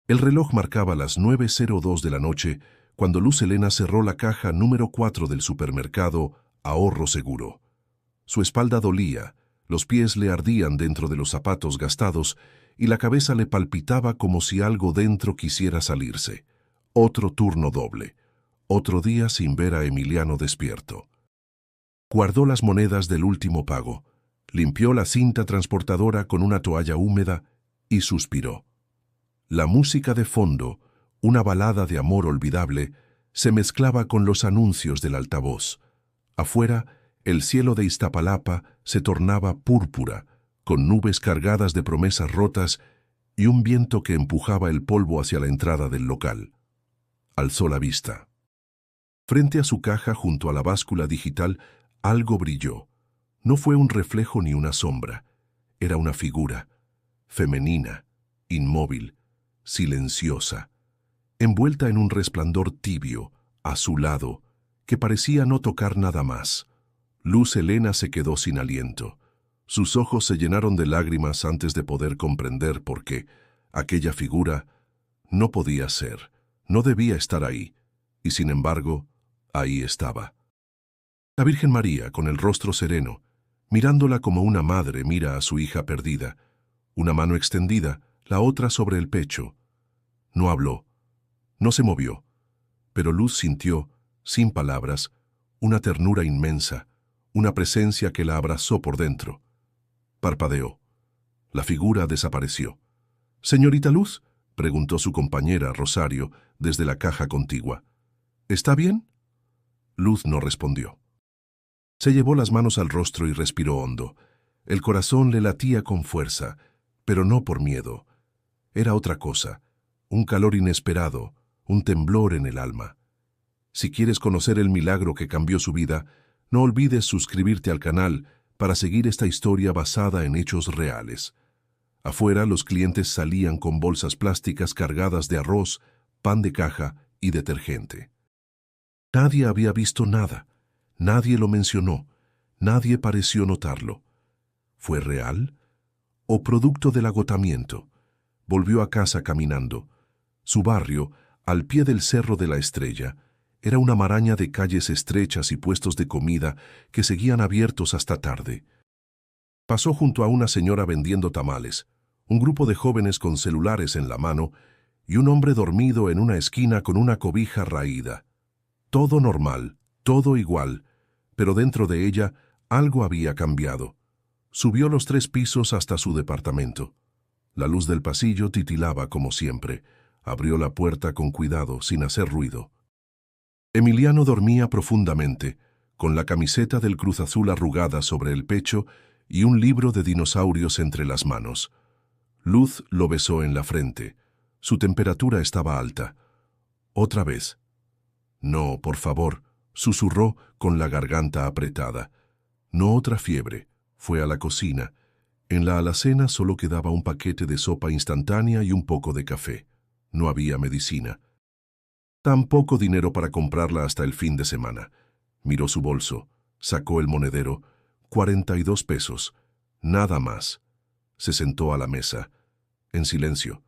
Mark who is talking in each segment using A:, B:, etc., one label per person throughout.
A: El reloj marcaba las 9:02 de la noche cuando Luz Helena cerró la caja número 4 del supermercado Ahorro Seguro. Su espalda dolía, los pies le ardían dentro de los zapatos gastados y la cabeza le palpitaba como si algo dentro quisiera salirse. Otro turno doble. Otro día sin ver a Emiliano despierto. Guardó las monedas del último pago, limpió la cinta transportadora con una toalla húmeda y suspiró. La música de fondo, una balada de amor olvidable, se mezclaba con los anuncios del altavoz. Afuera, el cielo de Iztapalapa se tornaba púrpura, con nubes cargadas de promesas rotas y un viento que empujaba el polvo hacia la entrada del local. Alzó la vista. Frente a su caja, junto a la báscula digital, algo brilló. No fue un reflejo ni una sombra. Era una figura, femenina, inmóvil, silenciosa, envuelta en un resplandor tibio, azulado, que parecía no tocar nada más. Luz Helena se quedó sin aliento. Sus ojos se llenaron de lágrimas antes de poder comprender por qué aquella figura no podía ser, no debía estar ahí, y sin embargo, ahí estaba. La Virgen María, con el rostro sereno, mirándola como una madre mira a su hija perdida, una mano extendida, la otra sobre el pecho. No habló, no se movió, pero Luz sintió, sin palabras, una ternura inmensa, una presencia que la abrazó por dentro. Parpadeó. La figura desapareció. «¿Señorita Luz?», preguntó su compañera, Rosario, desde la caja contigua. «¿Está bien?». Luz no respondió. Se llevó las manos al rostro y respiró hondo. El corazón le latía con fuerza, pero no por miedo. Era otra cosa, un calor inesperado, un temblor en el alma. Si quieres conocer el milagro que cambió su vida, no olvides suscribirte al canal para seguir esta historia basada en hechos reales. Afuera, los clientes salían con bolsas plásticas cargadas de arroz, pan de caja y detergente. Nadie había visto nada, nadie lo mencionó, nadie pareció notarlo. ¿Fue real? ¿O producto del agotamiento? Volvió a casa caminando. Su barrio, al pie del Cerro de la Estrella, era una maraña de calles estrechas y puestos de comida que seguían abiertos hasta tarde. Pasó junto a una señora vendiendo tamales, un grupo de jóvenes con celulares en la mano y un hombre dormido en una esquina con una cobija raída. Todo normal, todo igual, pero dentro de ella algo había cambiado. Subió los 3 pisos hasta su departamento. La luz del pasillo titilaba como siempre. Abrió la puerta con cuidado, sin hacer ruido. Emiliano dormía profundamente, con la camiseta del Cruz Azul arrugada sobre el pecho y un libro de dinosaurios entre las manos. Luz lo besó en la frente. Su temperatura estaba alta. Otra vez. «No, por favor», susurró con la garganta apretada. «No otra fiebre». Fue a la cocina. En la alacena solo quedaba un paquete de sopa instantánea y un poco de café. No había medicina. Tampoco dinero para comprarla hasta el fin de semana. Miró su bolso, sacó el monedero, 42 pesos, nada más. Se sentó a la mesa, en silencio.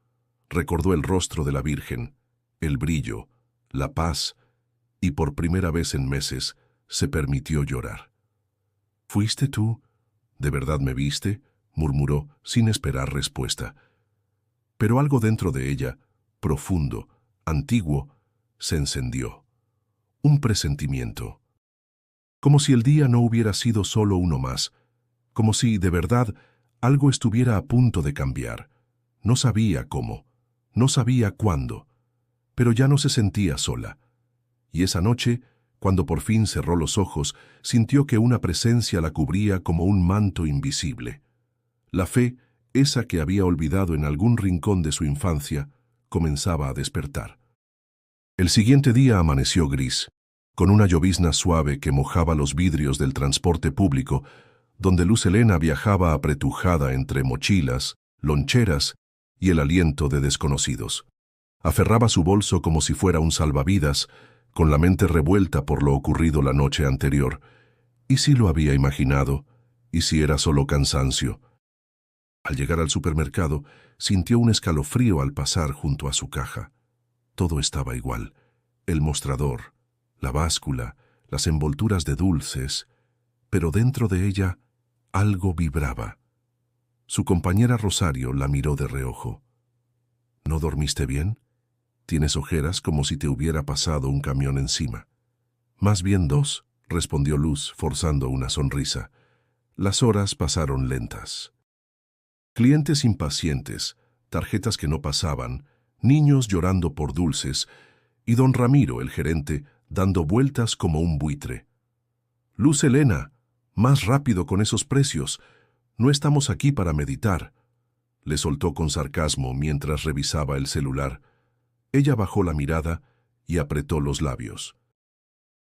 A: Recordó el rostro de la Virgen, el brillo, la paz, y por primera vez en meses se permitió llorar. «¿Fuiste tú? ¿De verdad me viste?», murmuró sin esperar respuesta. Pero algo dentro de ella, profundo, antiguo, se encendió. Un presentimiento. Como si el día no hubiera sido solo uno más, como si, de verdad, algo estuviera a punto de cambiar. No sabía cómo, no sabía cuándo, pero ya no se sentía sola. Y esa noche, cuando por fin cerró los ojos, sintió que una presencia la cubría como un manto invisible. La fe, esa que había olvidado en algún rincón de su infancia, comenzaba a despertar. El siguiente día amaneció gris, con una llovizna suave que mojaba los vidrios del transporte público, donde Luz Helena viajaba apretujada entre mochilas, loncheras y el aliento de desconocidos. Aferraba su bolso como si fuera un salvavidas, con la mente revuelta por lo ocurrido la noche anterior. ¿Y si lo había imaginado? ¿Y si era solo cansancio? Al llegar al supermercado, sintió un escalofrío al pasar junto a su caja. Todo estaba igual. El mostrador, la báscula, las envolturas de dulces, pero dentro de ella algo vibraba. Su compañera Rosario la miró de reojo. ¿No dormiste bien? Tienes ojeras como si te hubiera pasado un camión encima. Más bien dos, respondió Luz, forzando una sonrisa. Las horas pasaron lentas. Clientes impacientes, tarjetas que no pasaban, niños llorando por dulces, y don Ramiro, el gerente, dando vueltas como un buitre. Luz Helena, más rápido con esos precios. No estamos aquí para meditar, le soltó con sarcasmo mientras revisaba el celular. Ella bajó la mirada y apretó los labios.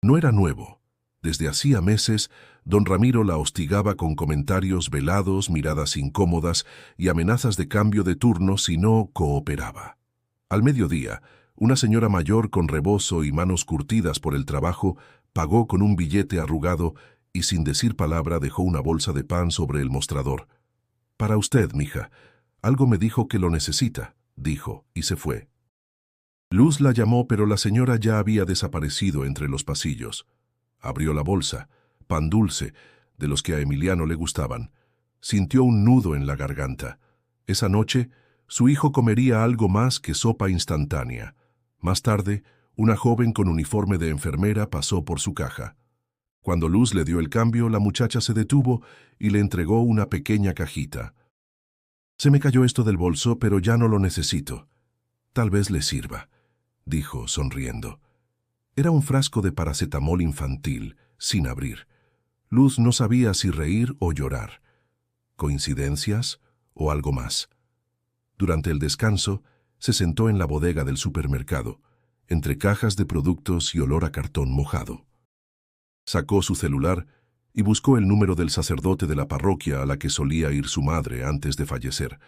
A: No era nuevo. Desde hacía meses, don Ramiro la hostigaba con comentarios velados, miradas incómodas y amenazas de cambio de turno si no cooperaba. Al mediodía, una señora mayor con rebozo y manos curtidas por el trabajo pagó con un billete arrugado y sin decir palabra dejó una bolsa de pan sobre el mostrador. «Para usted, mija. Algo me dijo que lo necesita», dijo, y se fue. Luz la llamó, pero la señora ya había desaparecido entre los pasillos. Abrió la bolsa, pan dulce, de los que a Emiliano le gustaban. Sintió un nudo en la garganta. Esa noche, su hijo comería algo más que sopa instantánea. Más tarde, una joven con uniforme de enfermera pasó por su caja. Cuando Luz le dio el cambio, la muchacha se detuvo y le entregó una pequeña cajita. «Se me cayó esto del bolso, pero ya no lo necesito. Tal vez le sirva», dijo, sonriendo. Era un frasco de paracetamol infantil, sin abrir. Luz no sabía si reír o llorar. ¿Coincidencias o algo más? Durante el descanso, se sentó en la bodega del supermercado, entre cajas de productos y olor a cartón mojado. Sacó su celular y buscó el número del sacerdote de la parroquia a la que solía ir su madre antes de fallecer.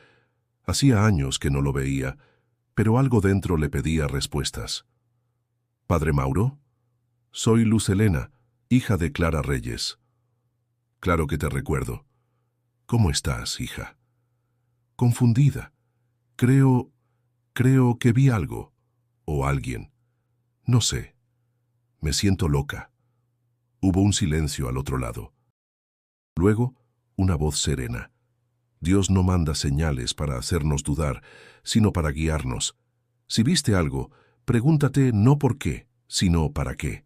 A: Hacía años que no lo veía, pero algo dentro le pedía respuestas. «¿Padre Mauro? Soy Luz Helena, hija de Clara Reyes». «Claro que te recuerdo». «¿Cómo estás, hija?» «Confundida. Creo que vi algo. O alguien. No sé. Me siento loca». Hubo un silencio al otro lado. Luego, una voz serena. «Dios no manda señales para hacernos dudar, sino para guiarnos. Si viste algo, pregúntate no por qué, sino para qué».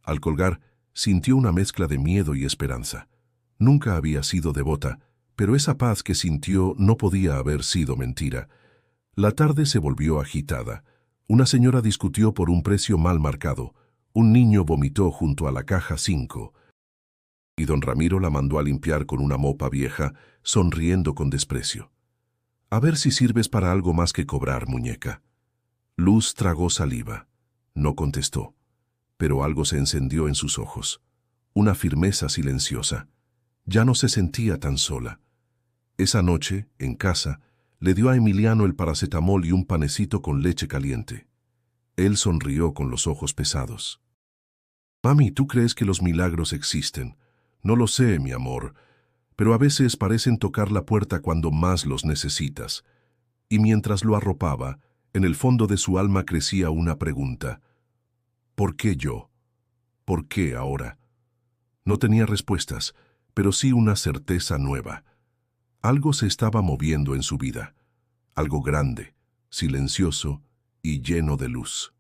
A: Al colgar, sintió una mezcla de miedo y esperanza. Nunca había sido devota, pero esa paz que sintió no podía haber sido mentira. La tarde se volvió agitada. Una señora discutió por un precio mal marcado. Un niño vomitó junto a la caja 5. Y don Ramiro la mandó a limpiar con una mopa vieja, sonriendo con desprecio. «A ver si sirves para algo más que cobrar, muñeca». Luz tragó saliva. No contestó, pero algo se encendió en sus ojos. Una firmeza silenciosa. Ya no se sentía tan sola. Esa noche, en casa, le dio a Emiliano el paracetamol y un panecito con leche caliente. Él sonrió con los ojos pesados. «Mami, ¿tú crees que los milagros existen? No lo sé, mi amor, pero a veces parecen tocar la puerta cuando más los necesitas». Y mientras lo arropaba, en el fondo de su alma crecía una pregunta. ¿Por qué yo? ¿Por qué ahora? No tenía respuestas, pero sí una certeza nueva. Algo se estaba moviendo en su vida. Algo grande, silencioso y lleno de luz.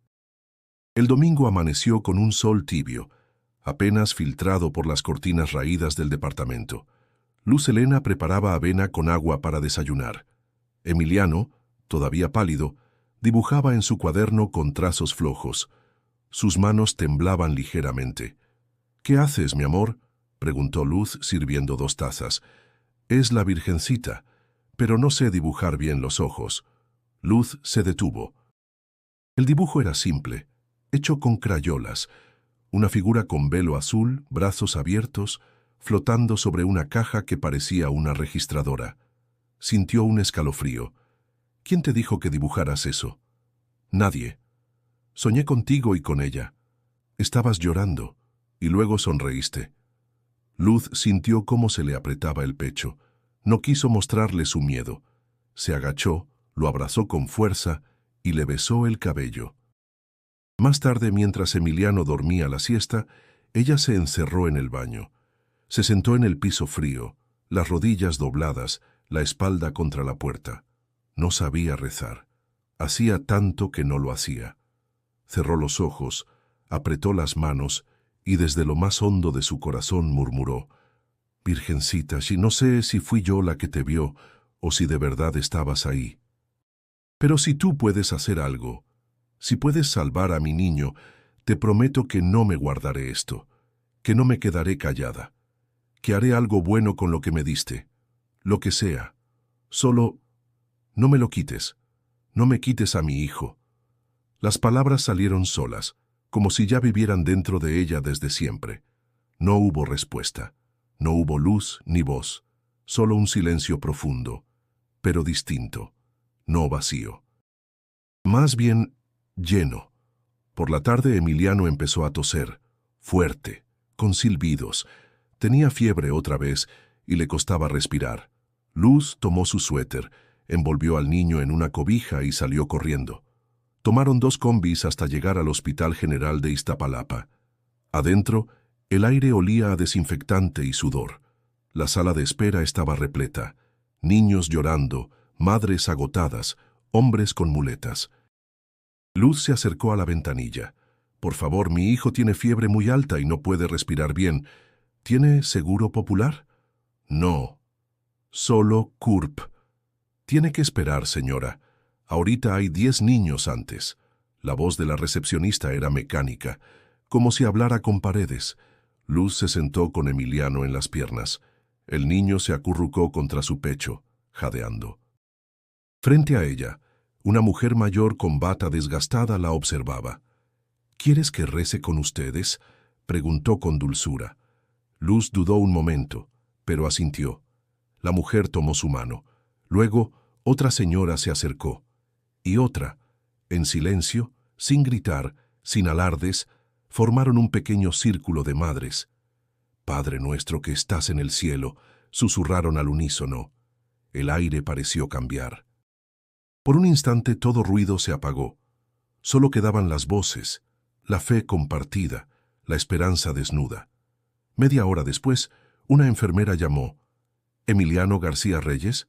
A: El domingo amaneció con un sol tibio, apenas filtrado por las cortinas raídas del departamento. Luz Helena preparaba avena con agua para desayunar. Emiliano, todavía pálido, dibujaba en su cuaderno con trazos flojos. Sus manos temblaban ligeramente. «¿Qué haces, mi amor?», preguntó Luz sirviendo 2 tazas. «Es la Virgencita, pero no sé dibujar bien los ojos». Luz se detuvo. El dibujo era simple, hecho con crayolas, una figura con velo azul, brazos abiertos, flotando sobre una caja que parecía una registradora. Sintió un escalofrío. «¿Quién te dijo que dibujaras eso?» «Nadie. Soñé contigo y con ella. Estabas llorando, y luego sonreíste». Luz sintió cómo se le apretaba el pecho. No quiso mostrarle su miedo. Se agachó, lo abrazó con fuerza y le besó el cabello. Más tarde, mientras Emiliano dormía la siesta, ella se encerró en el baño. Se sentó en el piso frío, las rodillas dobladas, la espalda contra la puerta. No sabía rezar. Hacía tanto que no lo hacía. Cerró los ojos, apretó las manos y desde lo más hondo de su corazón murmuró: «Virgencita, si no sé si fui yo la que te vio o si de verdad estabas ahí. Pero si tú puedes hacer algo, si puedes salvar a mi niño, te prometo que no me guardaré esto, que no me quedaré callada, que haré algo bueno con lo que me diste, lo que sea. Solo no me lo quites, no me quites a mi hijo». Las palabras salieron solas, como si ya vivieran dentro de ella desde siempre. No hubo respuesta, no hubo luz ni voz, solo un silencio profundo, pero distinto, no vacío. Más bien lleno. Por la tarde Emiliano empezó a toser, fuerte, con silbidos. Tenía fiebre otra vez y le costaba respirar. Luz tomó su suéter, envolvió al niño en una cobija y salió corriendo. Tomaron 2 combis hasta llegar al Hospital General de Iztapalapa. Adentro, el aire olía a desinfectante y sudor. La sala de espera estaba repleta. Niños llorando, madres agotadas, hombres con muletas. Luz se acercó a la ventanilla. «Por favor, mi hijo tiene fiebre muy alta y no puede respirar bien. ¿Tiene seguro popular?» «No. Solo CURP. Tiene que esperar, señora. Ahorita hay 10 niños antes». La voz de la recepcionista era mecánica, como si hablara con paredes. Luz se sentó con Emiliano en las piernas. El niño se acurrucó contra su pecho, jadeando. Frente a ella, una mujer mayor con bata desgastada la observaba. «¿Quieres que rece con ustedes?», preguntó con dulzura. Luz dudó un momento, pero asintió. La mujer tomó su mano. Luego, otra señora se acercó. Y otra, en silencio, sin gritar, sin alardes, formaron un pequeño círculo de madres. «Padre nuestro que estás en el cielo», susurraron al unísono. El aire pareció cambiar. Por un instante todo ruido se apagó. Solo quedaban las voces, la fe compartida, la esperanza desnuda. Media hora después, una enfermera llamó: «¿Emiliano García Reyes?».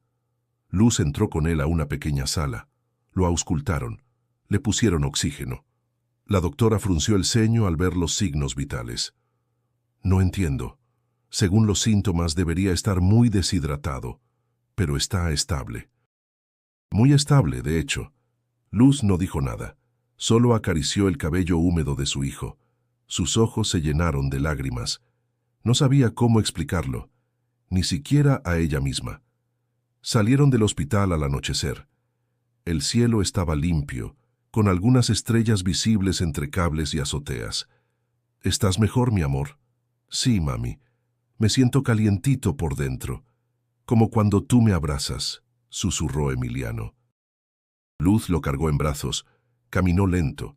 A: Luz entró con él a una pequeña sala. Lo auscultaron. Le pusieron oxígeno. La doctora frunció el ceño al ver los signos vitales. «No entiendo. Según los síntomas debería estar muy deshidratado, pero está estable». Muy estable, de hecho. Luz no dijo nada. Solo acarició el cabello húmedo de su hijo. Sus ojos se llenaron de lágrimas. No sabía cómo explicarlo, ni siquiera a ella misma. Salieron del hospital al anochecer. El cielo estaba limpio, con algunas estrellas visibles entre cables y azoteas. «¿Estás mejor, mi amor?» «Sí, mami. Me siento calientito por dentro, como cuando tú me abrazas», susurró Emiliano. Luz lo cargó en brazos. Caminó lento.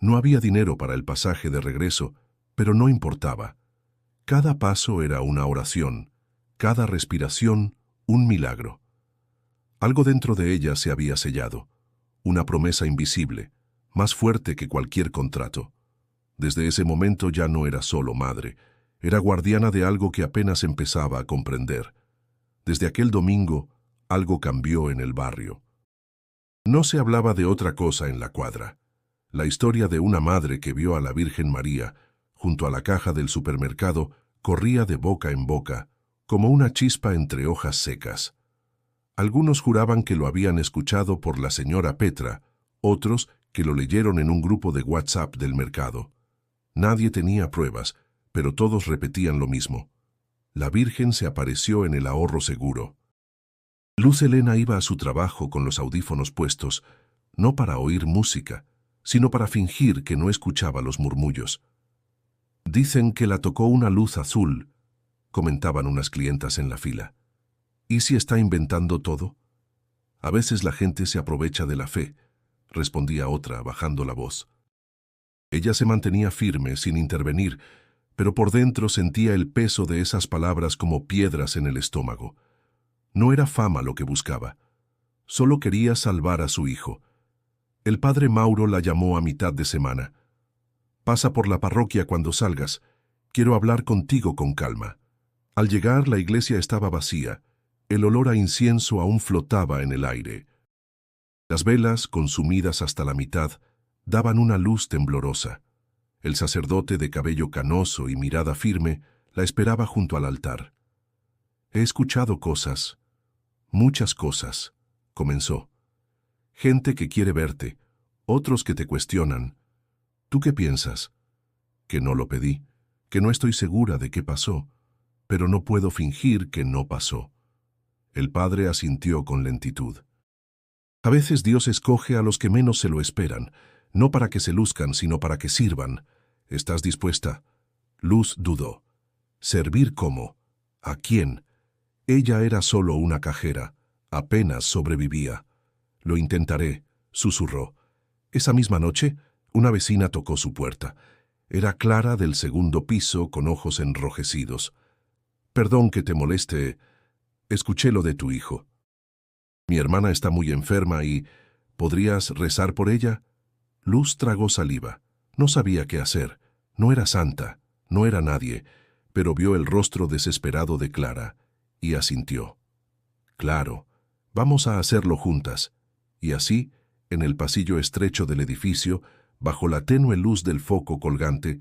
A: No había dinero para el pasaje de regreso, pero no importaba. Cada paso era una oración, cada respiración un milagro. Algo dentro de ella se había sellado, una promesa invisible, más fuerte que cualquier contrato. Desde ese momento ya no era solo madre, era guardiana de algo que apenas empezaba a comprender. Desde aquel domingo, algo cambió en el barrio. No se hablaba de otra cosa en la cuadra. La historia de una madre que vio a la Virgen María, junto a la caja del supermercado, corría de boca en boca, como una chispa entre hojas secas. Algunos juraban que lo habían escuchado por la señora Petra, otros que lo leyeron en un grupo de WhatsApp del mercado. Nadie tenía pruebas, pero todos repetían lo mismo. La Virgen se apareció en el ahorro seguro. Luz Helena iba a su trabajo con los audífonos puestos, no para oír música, sino para fingir que no escuchaba los murmullos. «Dicen que la tocó una luz azul», comentaban unas clientas en la fila. «¿Y si está inventando todo?». «A veces la gente se aprovecha de la fe», respondía otra, bajando la voz. Ella se mantenía firme, sin intervenir, pero por dentro sentía el peso de esas palabras como piedras en el estómago. No era fama lo que buscaba, Solo quería salvar a su hijo. El padre Mauro la llamó a mitad de semana. «Pasa por la parroquia cuando salgas. Quiero hablar contigo con calma». Al llegar, la iglesia estaba vacía. El olor a incienso aún flotaba en el aire. Las velas, consumidas hasta la mitad, daban una luz temblorosa. El sacerdote de cabello canoso y mirada firme la esperaba junto al altar. «He escuchado cosas, muchas cosas», comenzó. «Gente que quiere verte, otros que te cuestionan. ¿Tú qué piensas?» «Que no lo pedí, que no estoy segura de qué pasó, pero no puedo fingir que no pasó». El padre asintió con lentitud. «A veces Dios escoge a los que menos se lo esperan, no para que se luzcan, sino para que sirvan. ¿Estás dispuesta?» Luz dudó. ¿Servir cómo? ¿A quién? Ella era solo una cajera. Apenas sobrevivía. «Lo intentaré», susurró. Esa misma noche, una vecina tocó su puerta. Era Clara, del segundo piso, con ojos enrojecidos. «Perdón que te moleste. Escuché lo de tu hijo. Mi hermana está muy enferma y... ¿podrías rezar por ella?» Luz tragó saliva. No sabía qué hacer. No era santa, no era nadie, pero vio el rostro desesperado de Clara y asintió. «Claro, vamos a hacerlo juntas». Y así, en el pasillo estrecho del edificio, bajo la tenue luz del foco colgante,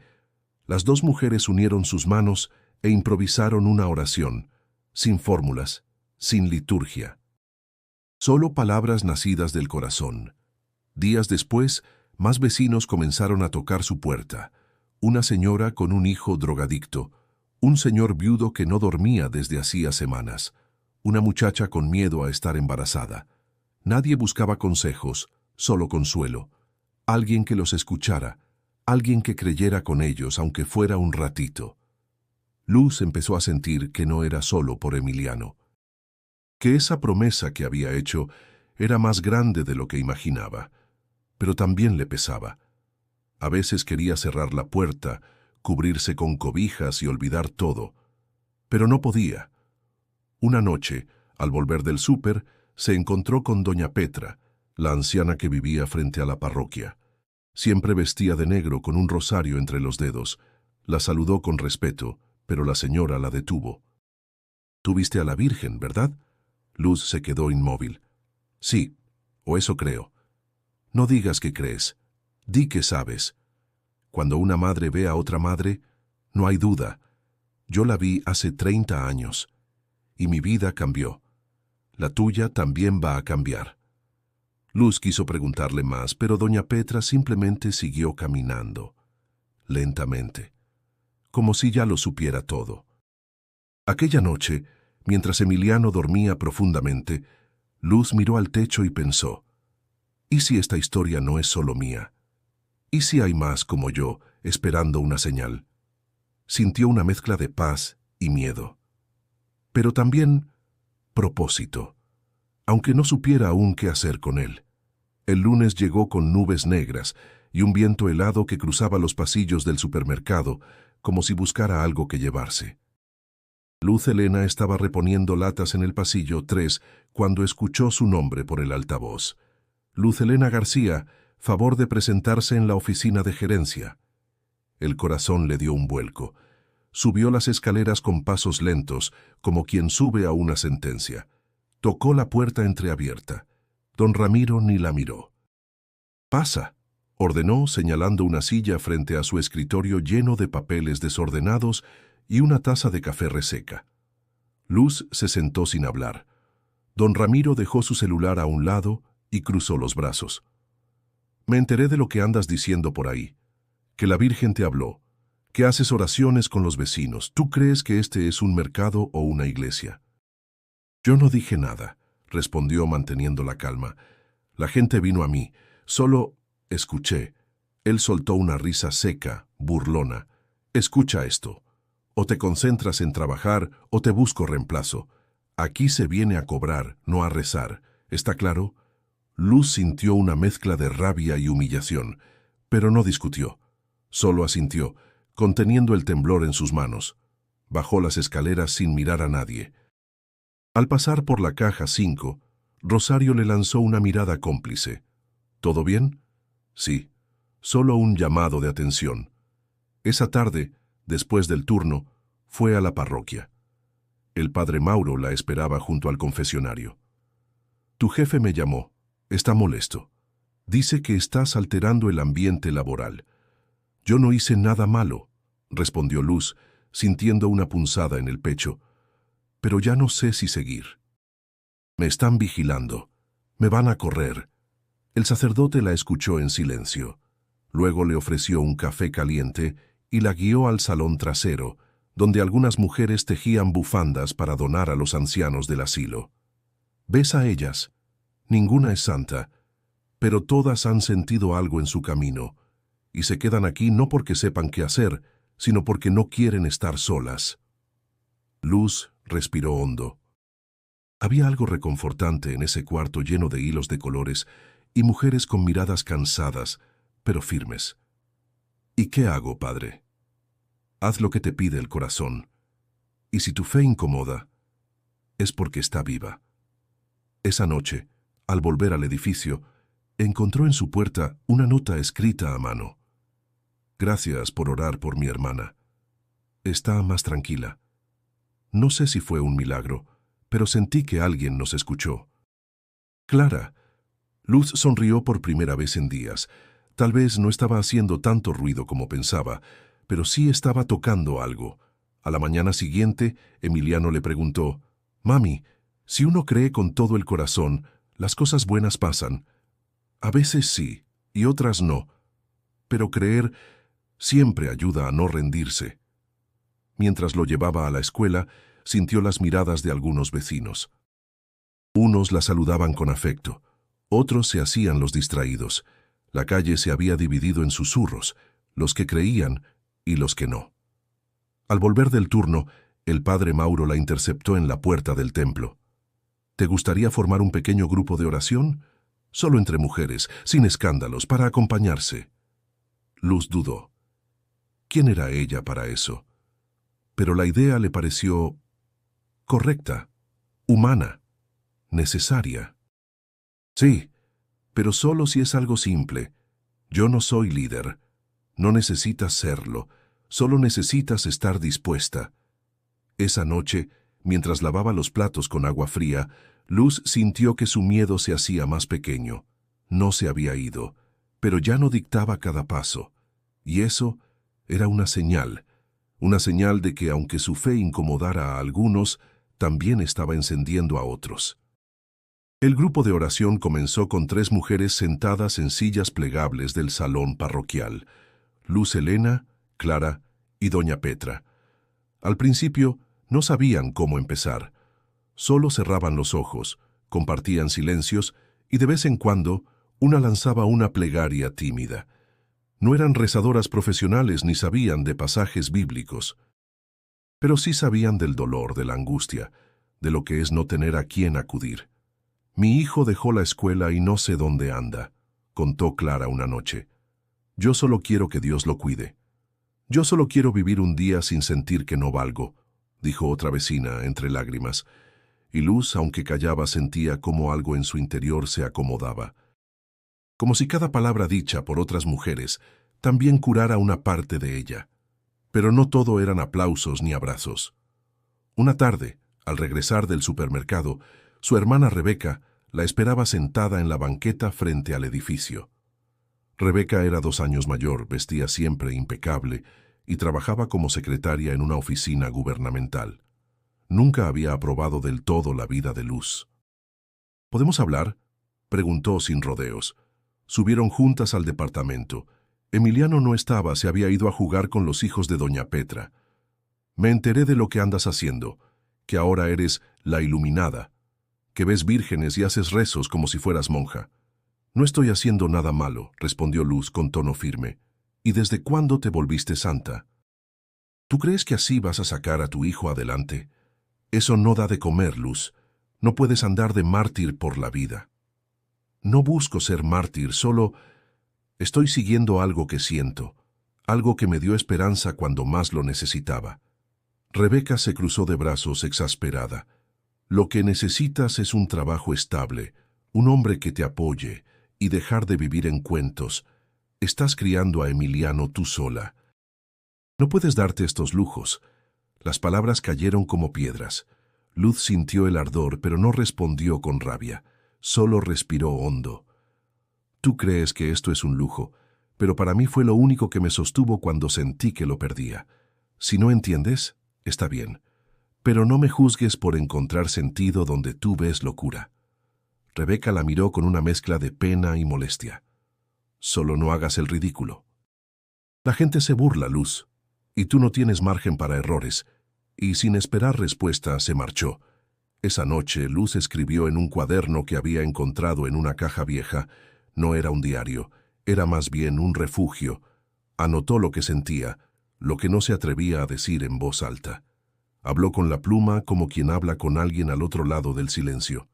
A: las dos mujeres unieron sus manos e improvisaron una oración, sin fórmulas, sin liturgia. Solo palabras nacidas del corazón. Días después, más vecinos comenzaron a tocar su puerta. Una señora con un hijo drogadicto, un señor viudo que no dormía desde hacía semanas, una muchacha con miedo a estar embarazada. Nadie buscaba consejos, solo consuelo. Alguien que los escuchara, alguien que creyera con ellos, aunque fuera un ratito. Luz empezó a sentir que no era solo por Emiliano, que esa promesa que había hecho era más grande de lo que imaginaba, pero también le pesaba. A veces quería cerrar la puerta, cubrirse con cobijas y olvidar todo, pero no podía. Una noche, al volver del súper, se encontró con doña Petra, la anciana que vivía frente a la parroquia. Siempre vestía de negro con un rosario entre los dedos. La saludó con respeto, pero la señora la detuvo. «Tú viste a la Virgen, ¿verdad?» Luz se quedó inmóvil. «Sí, o eso creo». «No digas que crees. Di que sabes. Cuando una madre ve a otra madre, no hay duda. Yo la vi hace 30 años. Y mi vida cambió. La tuya también va a cambiar». Luz quiso preguntarle más, pero doña Petra simplemente siguió caminando, lentamente, como si ya lo supiera todo. Aquella noche, mientras Emiliano dormía profundamente, Luz miró al techo y pensó, ¿y si esta historia no es solo mía? ¿Y si hay más como yo, esperando una señal? Sintió una mezcla de paz y miedo, pero también propósito, aunque no supiera aún qué hacer con él. El lunes llegó con nubes negras y un viento helado que cruzaba los pasillos del supermercado como si buscara algo que llevarse. Luz Helena estaba reponiendo latas en el pasillo 3 cuando escuchó su nombre por el altavoz. «Luz Helena García, favor de presentarse en la oficina de gerencia». El corazón le dio un vuelco. Subió las escaleras con pasos lentos, como quien sube a una sentencia. Tocó la puerta entreabierta. Don Ramiro ni la miró. «Pasa», ordenó, señalando una silla frente a su escritorio lleno de papeles desordenados y una taza de café reseca. Luz se sentó sin hablar. Don Ramiro dejó su celular a un lado y cruzó los brazos. «Me enteré de lo que andas diciendo por ahí, que la Virgen te habló, que haces oraciones con los vecinos. ¿Tú crees que este es un mercado o una iglesia?» «Yo no dije nada», respondió manteniendo la calma. «La gente vino a mí. Solo escuché». Él soltó una risa seca, burlona. «Escucha esto. O te concentras en trabajar o te busco reemplazo. Aquí se viene a cobrar, no a rezar. ¿Está claro?» Luz sintió una mezcla de rabia y humillación, pero no discutió. Solo asintió, conteniendo el temblor en sus manos. Bajó las escaleras sin mirar a nadie. Al pasar por la caja 5, Rosario le lanzó una mirada cómplice. ¿Todo bien? Sí, solo un llamado de atención. Esa tarde, después del turno, fue a la parroquia. El padre Mauro la esperaba junto al confesionario. Tu jefe me llamó. Está molesto. Dice que estás alterando el ambiente laboral. Yo no hice nada malo, respondió Luz, sintiendo una punzada en el pecho. Pero ya no sé si seguir. Me están vigilando. Me van a correr. El sacerdote la escuchó en silencio. Luego le ofreció un café caliente y la guió al salón trasero, donde algunas mujeres tejían bufandas para donar a los ancianos del asilo. ¿Ves a ellas? Ninguna es santa, pero todas han sentido algo en su camino, y se quedan aquí no porque sepan qué hacer, sino porque no quieren estar solas. Luz respiró hondo. Había algo reconfortante en ese cuarto lleno de hilos de colores y mujeres con miradas cansadas, pero firmes. ¿Y qué hago, padre? Haz lo que te pide el corazón. Y si tu fe incomoda, es porque está viva. Esa noche, al volver al edificio, encontró en su puerta una nota escrita a mano. Gracias por orar por mi hermana. Está más tranquila. No sé si fue un milagro, pero sentí que alguien nos escuchó. Clara. Luz sonrió por primera vez en días. Tal vez no estaba haciendo tanto ruido como pensaba, pero sí estaba tocando algo. A la mañana siguiente, Emiliano le preguntó, «Mami, si uno cree con todo el corazón, las cosas buenas pasan. A veces sí, y otras no. Pero creer siempre ayuda a no rendirse». Mientras lo llevaba a la escuela, sintió las miradas de algunos vecinos. Unos la saludaban con afecto, otros se hacían los distraídos. La calle se había dividido en susurros, los que creían y los que no. Al volver del turno, el padre Mauro la interceptó en la puerta del templo. ¿Te gustaría formar un pequeño grupo de oración? Solo entre mujeres, sin escándalos, para acompañarse. Luz dudó. ¿Quién era ella para eso? Pero la idea le pareció correcta, humana, necesaria. Sí, pero solo si es algo simple. Yo no soy líder. No necesitas serlo, solo necesitas estar dispuesta. Esa noche, mientras lavaba los platos con agua fría, Luz sintió que su miedo se hacía más pequeño. No se había ido, pero ya no dictaba cada paso. Y eso era una señal de que aunque su fe incomodara a algunos, también estaba encendiendo a otros. El grupo de oración comenzó con 3 mujeres sentadas en sillas plegables del salón parroquial: Luz Helena, Clara y doña Petra. Al principio no sabían cómo empezar. Solo cerraban los ojos, compartían silencios y de vez en cuando una lanzaba una plegaria tímida. No eran rezadoras profesionales ni sabían de pasajes bíblicos, pero sí sabían del dolor, de la angustia, de lo que es no tener a quién acudir. Mi hijo dejó la escuela y no sé dónde anda, contó Clara una noche. Yo solo quiero que Dios lo cuide. Yo solo quiero vivir un día sin sentir que no valgo, dijo otra vecina entre lágrimas. Y Luz, aunque callaba, sentía cómo algo en su interior se acomodaba. Como si cada palabra dicha por otras mujeres también curara una parte de ella. Pero no todo eran aplausos ni abrazos. Una tarde, al regresar del supermercado, su hermana Rebeca la esperaba sentada en la banqueta frente al edificio. Rebeca era 2 años mayor, vestía siempre impecable y trabajaba como secretaria en una oficina gubernamental. Nunca había aprobado del todo la vida de Luz. ¿Podemos hablar?, preguntó sin rodeos. Subieron juntas al departamento. Emiliano no estaba, se había ido a jugar con los hijos de doña Petra. Me enteré de lo que andas haciendo, que ahora eres la iluminada, que ves vírgenes y haces rezos como si fueras monja. No estoy haciendo nada malo, respondió Luz con tono firme. ¿Y desde cuándo te volviste santa? ¿Tú crees que así vas a sacar a tu hijo adelante? Eso no da de comer, Luz. No puedes andar de mártir por la vida. No busco ser mártir, solo estoy siguiendo algo que siento, algo que me dio esperanza cuando más lo necesitaba. Rebeca se cruzó de brazos exasperada. Lo que necesitas es un trabajo estable, un hombre que te apoye y dejar de vivir en cuentos. Estás criando a Emiliano tú sola. No puedes darte estos lujos. Las palabras cayeron como piedras. Luz sintió el ardor, pero no respondió con rabia. Solo respiró hondo. Tú crees que esto es un lujo, pero para mí fue lo único que me sostuvo cuando sentí que lo perdía. Si no entiendes, está bien. Pero no me juzgues por encontrar sentido donde tú ves locura. Rebeca la miró con una mezcla de pena y molestia. Solo no hagas el ridículo. La gente se burla, Luz, y tú no tienes margen para errores. Y sin esperar respuesta, se marchó. Esa noche, Luz escribió en un cuaderno que había encontrado en una caja vieja. No era un diario, era más bien un refugio. Anotó lo que sentía, lo que no se atrevía a decir en voz alta. Habló con la pluma como quien habla con alguien al otro lado del silencio.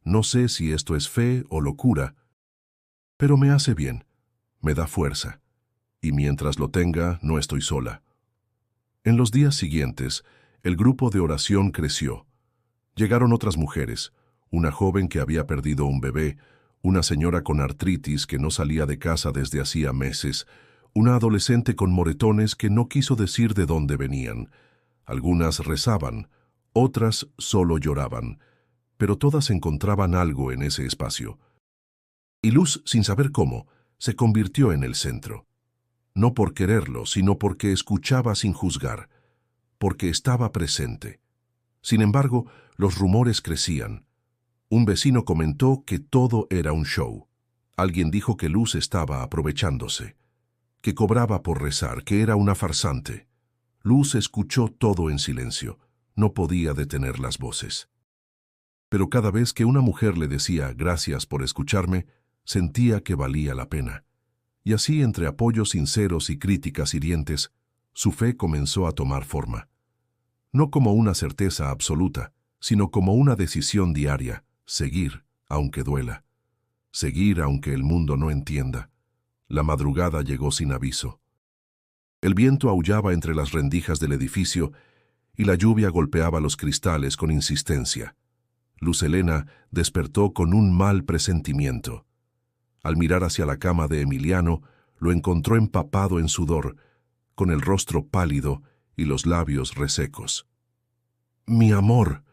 A: No sé si esto es fe o locura, pero me hace bien, me da fuerza, y mientras lo tenga, no estoy sola. En los días siguientes, el grupo de oración creció. Llegaron otras mujeres, una joven que había perdido un bebé, una señora con artritis que no salía de casa desde hacía meses, una adolescente con moretones que no quiso decir de dónde venían. Algunas rezaban, otras solo lloraban, pero todas encontraban algo en ese espacio. Y Luz, sin saber cómo, se convirtió en el centro. No por quererlo, sino porque escuchaba sin juzgar, porque estaba presente. Sin embargo, los rumores crecían. Un vecino comentó que todo era un show. Alguien dijo que Luz estaba aprovechándose, que cobraba por rezar, que era una farsante. Luz escuchó todo en silencio. No podía detener las voces. Pero cada vez que una mujer le decía «gracias por escucharme», sentía que valía la pena. Y así, entre apoyos sinceros y críticas hirientes, su fe comenzó a tomar forma. No como una certeza absoluta, sino como una decisión diaria, seguir, aunque duela. Seguir aunque el mundo no entienda. La madrugada llegó sin aviso. El viento aullaba entre las rendijas del edificio y la lluvia golpeaba los cristales con insistencia. Luz Helena despertó con un mal presentimiento. Al mirar hacia la cama de Emiliano, lo encontró empapado en sudor, con el rostro pálido y los labios resecos. «¡Mi amor!»,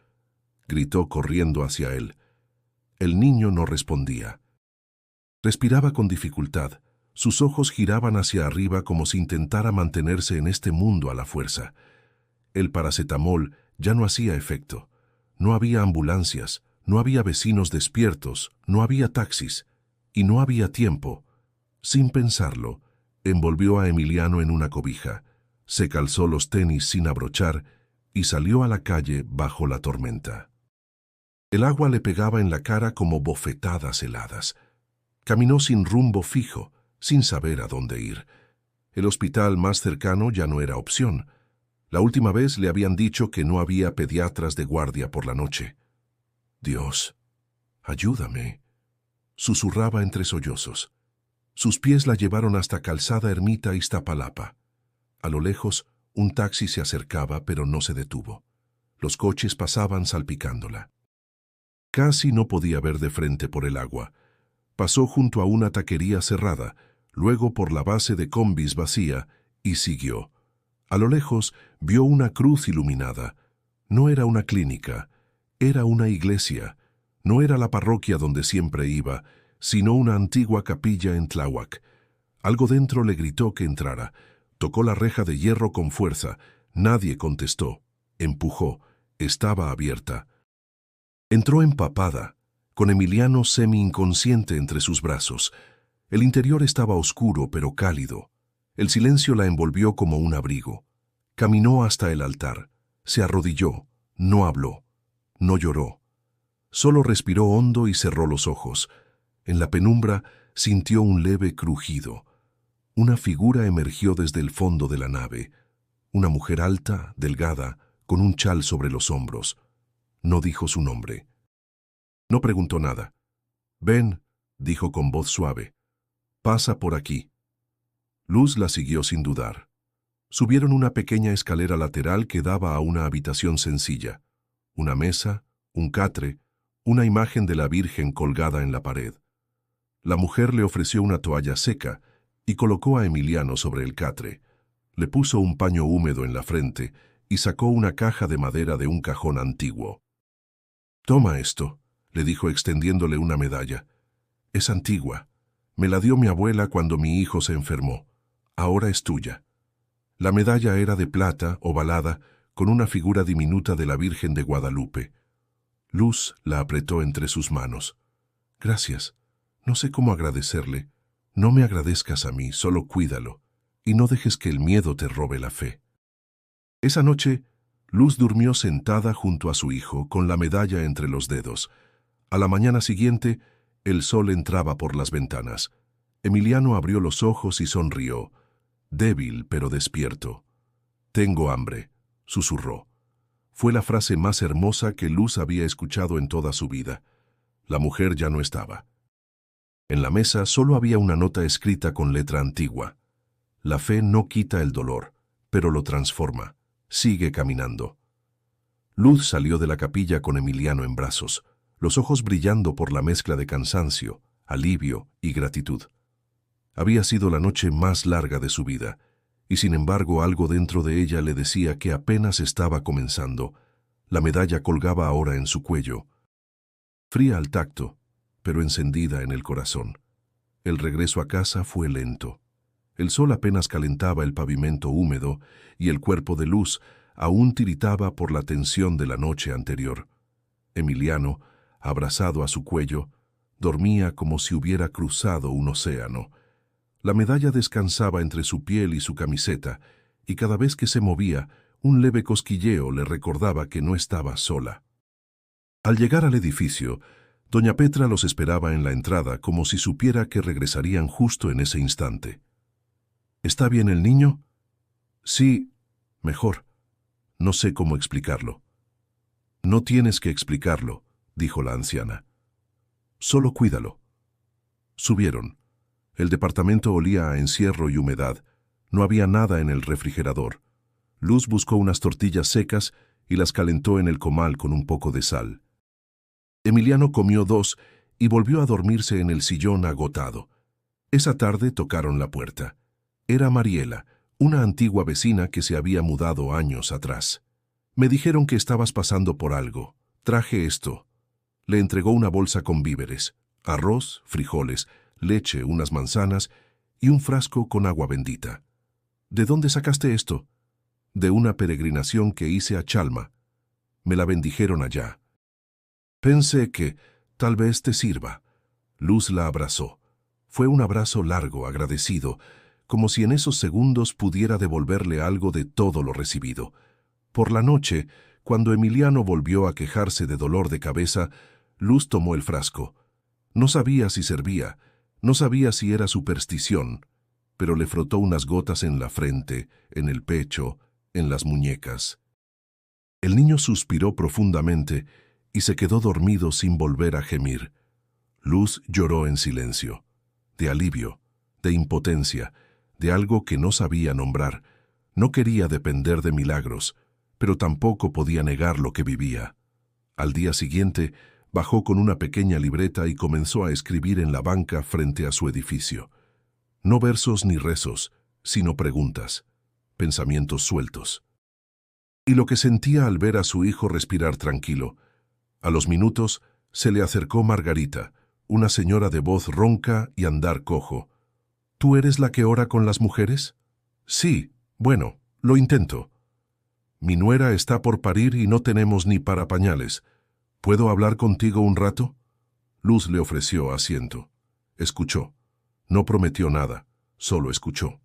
A: gritó corriendo hacia él. El niño no respondía. Respiraba con dificultad. Sus ojos giraban hacia arriba como si intentara mantenerse en este mundo a la fuerza. El paracetamol ya no hacía efecto. No había ambulancias, no había vecinos despiertos, no había taxis, y no había tiempo. Sin pensarlo, envolvió a Emiliano en una cobija, se calzó los tenis sin abrochar y salió a la calle bajo la tormenta. El agua le pegaba en la cara como bofetadas heladas. Caminó sin rumbo fijo, sin saber a dónde ir. El hospital más cercano ya no era opción. La última vez le habían dicho que no había pediatras de guardia por la noche. «Dios, ayúdame», susurraba entre sollozos. Sus pies la llevaron hasta Calzada Ermita Iztapalapa. A lo lejos, un taxi se acercaba, pero no se detuvo. Los coches pasaban salpicándola. Casi no podía ver de frente por el agua. Pasó junto a una taquería cerrada, luego por la base de combis vacía, y siguió. A lo lejos vio una cruz iluminada. No era una clínica, era una iglesia. No era la parroquia donde siempre iba, sino una antigua capilla en Tláhuac. Algo dentro le gritó que entrara. Tocó la reja de hierro con fuerza. Nadie contestó. Empujó. Estaba abierta. Entró empapada, con Emiliano semi-inconsciente entre sus brazos. El interior estaba oscuro pero cálido. El silencio la envolvió como un abrigo. Caminó hasta el altar. Se arrodilló. No habló. No lloró. Solo respiró hondo y cerró los ojos. En la penumbra sintió un leve crujido. Una figura emergió desde el fondo de la nave. Una mujer alta, delgada, con un chal sobre los hombros. No dijo su nombre. No preguntó nada. «Ven», dijo con voz suave. «Pasa por aquí». Luz la siguió sin dudar. Subieron una pequeña escalera lateral que daba a una habitación sencilla. Una mesa, un catre, una imagen de la Virgen colgada en la pared. La mujer le ofreció una toalla seca y colocó a Emiliano sobre el catre. Le puso un paño húmedo en la frente y sacó una caja de madera de un cajón antiguo. «Toma esto», le dijo extendiéndole una medalla. «Es antigua. Me la dio mi abuela cuando mi hijo se enfermó. Ahora es tuya». La medalla era de plata, ovalada, con una figura diminuta de la Virgen de Guadalupe. Luz la apretó entre sus manos. «Gracias. No sé cómo agradecerle. No me agradezcas a mí, solo cuídalo, y no dejes que el miedo te robe la fe». Esa noche, Luz durmió sentada junto a su hijo, con la medalla entre los dedos. A la mañana siguiente, el sol entraba por las ventanas. Emiliano abrió los ojos y sonrió, débil pero despierto. «Tengo hambre», susurró. Fue la frase más hermosa que Luz había escuchado en toda su vida. La mujer ya no estaba. En la mesa solo había una nota escrita con letra antigua. «La fe no quita el dolor, pero lo transforma. Sigue caminando». Luz salió de la capilla con Emiliano en brazos, los ojos brillando por la mezcla de cansancio, alivio y gratitud. Había sido la noche más larga de su vida, y sin embargo algo dentro de ella le decía que apenas estaba comenzando. La medalla colgaba ahora en su cuello, fría al tacto, pero encendida en el corazón. El regreso a casa fue lento. El sol apenas calentaba el pavimento húmedo y el cuerpo de Luz aún tiritaba por la tensión de la noche anterior. Emiliano, abrazado a su cuello, dormía como si hubiera cruzado un océano. La medalla descansaba entre su piel y su camiseta, y cada vez que se movía, un leve cosquilleo le recordaba que no estaba sola. Al llegar al edificio, doña Petra los esperaba en la entrada como si supiera que regresarían justo en ese instante. «¿Está bien el niño?» «Sí, mejor. No sé cómo explicarlo». «No tienes que explicarlo», dijo la anciana. «Solo cuídalo». Subieron. El departamento olía a encierro y humedad. No había nada en el refrigerador. Luz buscó unas tortillas secas y las calentó en el comal con un poco de sal. Emiliano comió 2 y volvió a dormirse en el sillón agotado. Esa tarde tocaron la puerta. Era Mariela, una antigua vecina que se había mudado años atrás. «Me dijeron que estabas pasando por algo. Traje esto». Le entregó una bolsa con víveres, arroz, frijoles, leche, unas manzanas y un frasco con agua bendita. «¿De dónde sacaste esto?» «De una peregrinación que hice a Chalma. Me la bendijeron allá. Pensé que tal vez te sirva». Luz la abrazó. Fue un abrazo largo, agradecido, como si en esos segundos pudiera devolverle algo de todo lo recibido. Por la noche, cuando Emiliano volvió a quejarse de dolor de cabeza, Luz tomó el frasco. No sabía si servía, no sabía si era superstición, pero le frotó unas gotas en la frente, en el pecho, en las muñecas. El niño suspiró profundamente y se quedó dormido sin volver a gemir. Luz lloró en silencio, de alivio, de impotencia, de algo que no sabía nombrar. No quería depender de milagros, pero tampoco podía negar lo que vivía. Al día siguiente, bajó con una pequeña libreta y comenzó a escribir en la banca frente a su edificio. No versos ni rezos, sino preguntas, pensamientos sueltos. Y lo que sentía al ver a su hijo respirar tranquilo. A los minutos, se le acercó Margarita, una señora de voz ronca y andar cojo. «¿Tú eres la que ora con las mujeres?» «Sí, bueno, lo intento». «Mi nuera está por parir y no tenemos ni para pañales. ¿Puedo hablar contigo un rato?» Luz le ofreció asiento. Escuchó. No prometió nada, solo escuchó.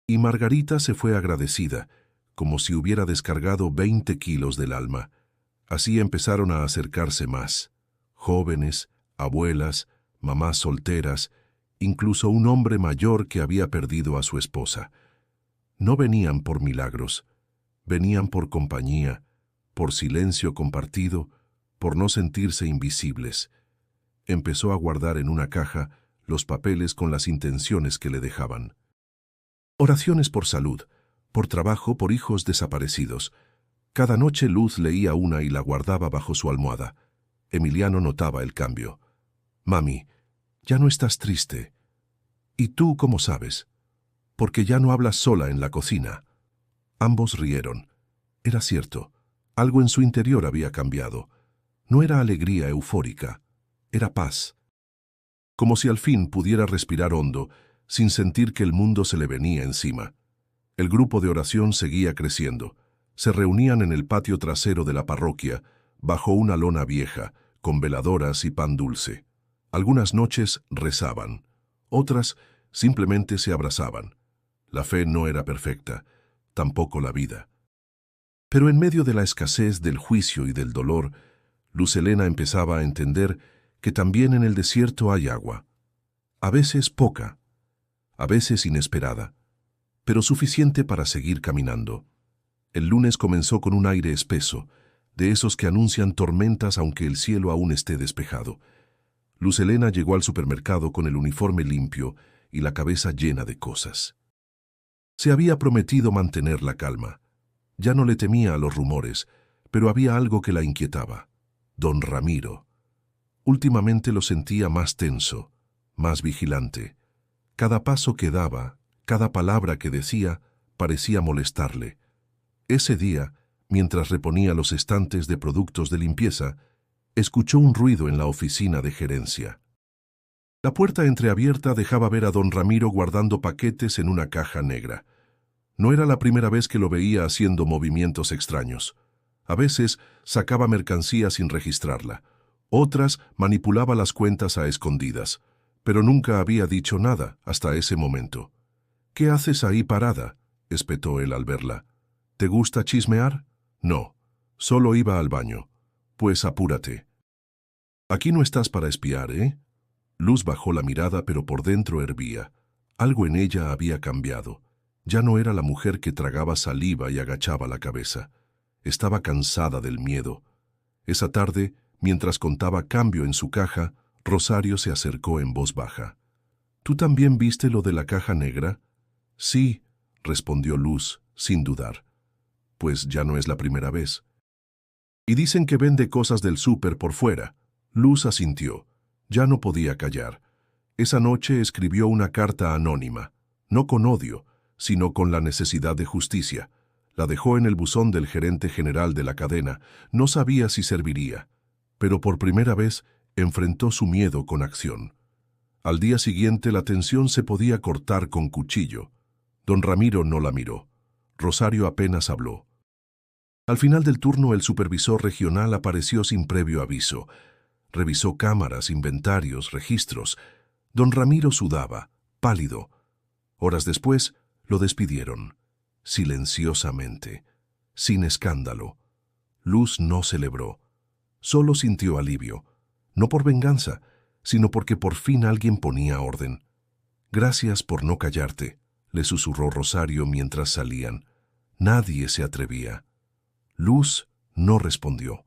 A: Y Margarita se fue agradecida, como si hubiera descargado 20 kilos del alma. Así empezaron a acercarse más. Jóvenes, abuelas, mamás solteras, incluso un hombre mayor que había perdido a su esposa. No venían por milagros, venían por compañía, por silencio compartido, por no sentirse invisibles. Empezó a guardar en una caja los papeles con las intenciones que le dejaban. Oraciones por salud, por trabajo, por hijos desaparecidos. Cada noche Luz leía una y la guardaba bajo su almohada. Emiliano notaba el cambio. «Mami, ya no estás triste. ¿Y tú cómo sabes? Porque ya no hablas sola en la cocina». Ambos rieron. Era cierto, algo en su interior había cambiado. No era alegría eufórica, era paz. Como si al fin pudiera respirar hondo, sin sentir que el mundo se le venía encima. El grupo de oración seguía creciendo. Se reunían en el patio trasero de la parroquia, bajo una lona vieja, con veladoras y pan dulce. Algunas noches rezaban, otras simplemente se abrazaban. La fe no era perfecta, tampoco la vida. Pero en medio de la escasez, del juicio y del dolor, Luz Helena empezaba a entender que también en el desierto hay agua. A veces poca, a veces inesperada, pero suficiente para seguir caminando. El lunes comenzó con un aire espeso, de esos que anuncian tormentas aunque el cielo aún esté despejado. Luz Helena llegó al supermercado con el uniforme limpio y la cabeza llena de cosas. Se había prometido mantener la calma. Ya no le temía a los rumores, pero había algo que la inquietaba. Don Ramiro. Últimamente lo sentía más tenso, más vigilante. Cada paso que daba, cada palabra que decía, parecía molestarle. Ese día, mientras reponía los estantes de productos de limpieza, escuchó un ruido en la oficina de gerencia. La puerta entreabierta dejaba ver a don Ramiro guardando paquetes en una caja negra. No era la primera vez que lo veía haciendo movimientos extraños. A veces sacaba mercancía sin registrarla. Otras manipulaba las cuentas a escondidas. Pero nunca había dicho nada hasta ese momento. «¿Qué haces ahí parada?», espetó él al verla. «¿Te gusta chismear?». «No, solo iba al baño». «Pues apúrate». «Aquí no estás para espiar, ¿eh?». Luz bajó la mirada, pero por dentro hervía. Algo en ella había cambiado. Ya no era la mujer que tragaba saliva y agachaba la cabeza. Estaba cansada del miedo. Esa tarde, mientras contaba cambio en su caja, Rosario se acercó en voz baja. «¿Tú también viste lo de la caja negra?». «Sí», respondió Luz, sin dudar. «Pues ya no es la primera vez». «Y dicen que vende cosas del súper por fuera». Luz asintió. Ya no podía callar. Esa noche escribió una carta anónima, no con odio, sino con la necesidad de justicia. La dejó en el buzón del gerente general de la cadena. No sabía si serviría, pero por primera vez enfrentó su miedo con acción. Al día siguiente la tensión se podía cortar con cuchillo. Don Ramiro no la miró. Rosario apenas habló. Al final del turno el supervisor regional apareció sin previo aviso. Revisó cámaras, inventarios, registros. Don Ramiro sudaba, pálido. Horas después lo despidieron, silenciosamente, sin escándalo. Luz no celebró. Solo sintió alivio. No por venganza, sino porque por fin alguien ponía orden. «Gracias por no callarte», le susurró Rosario mientras salían. Nadie se atrevía. Luz no respondió.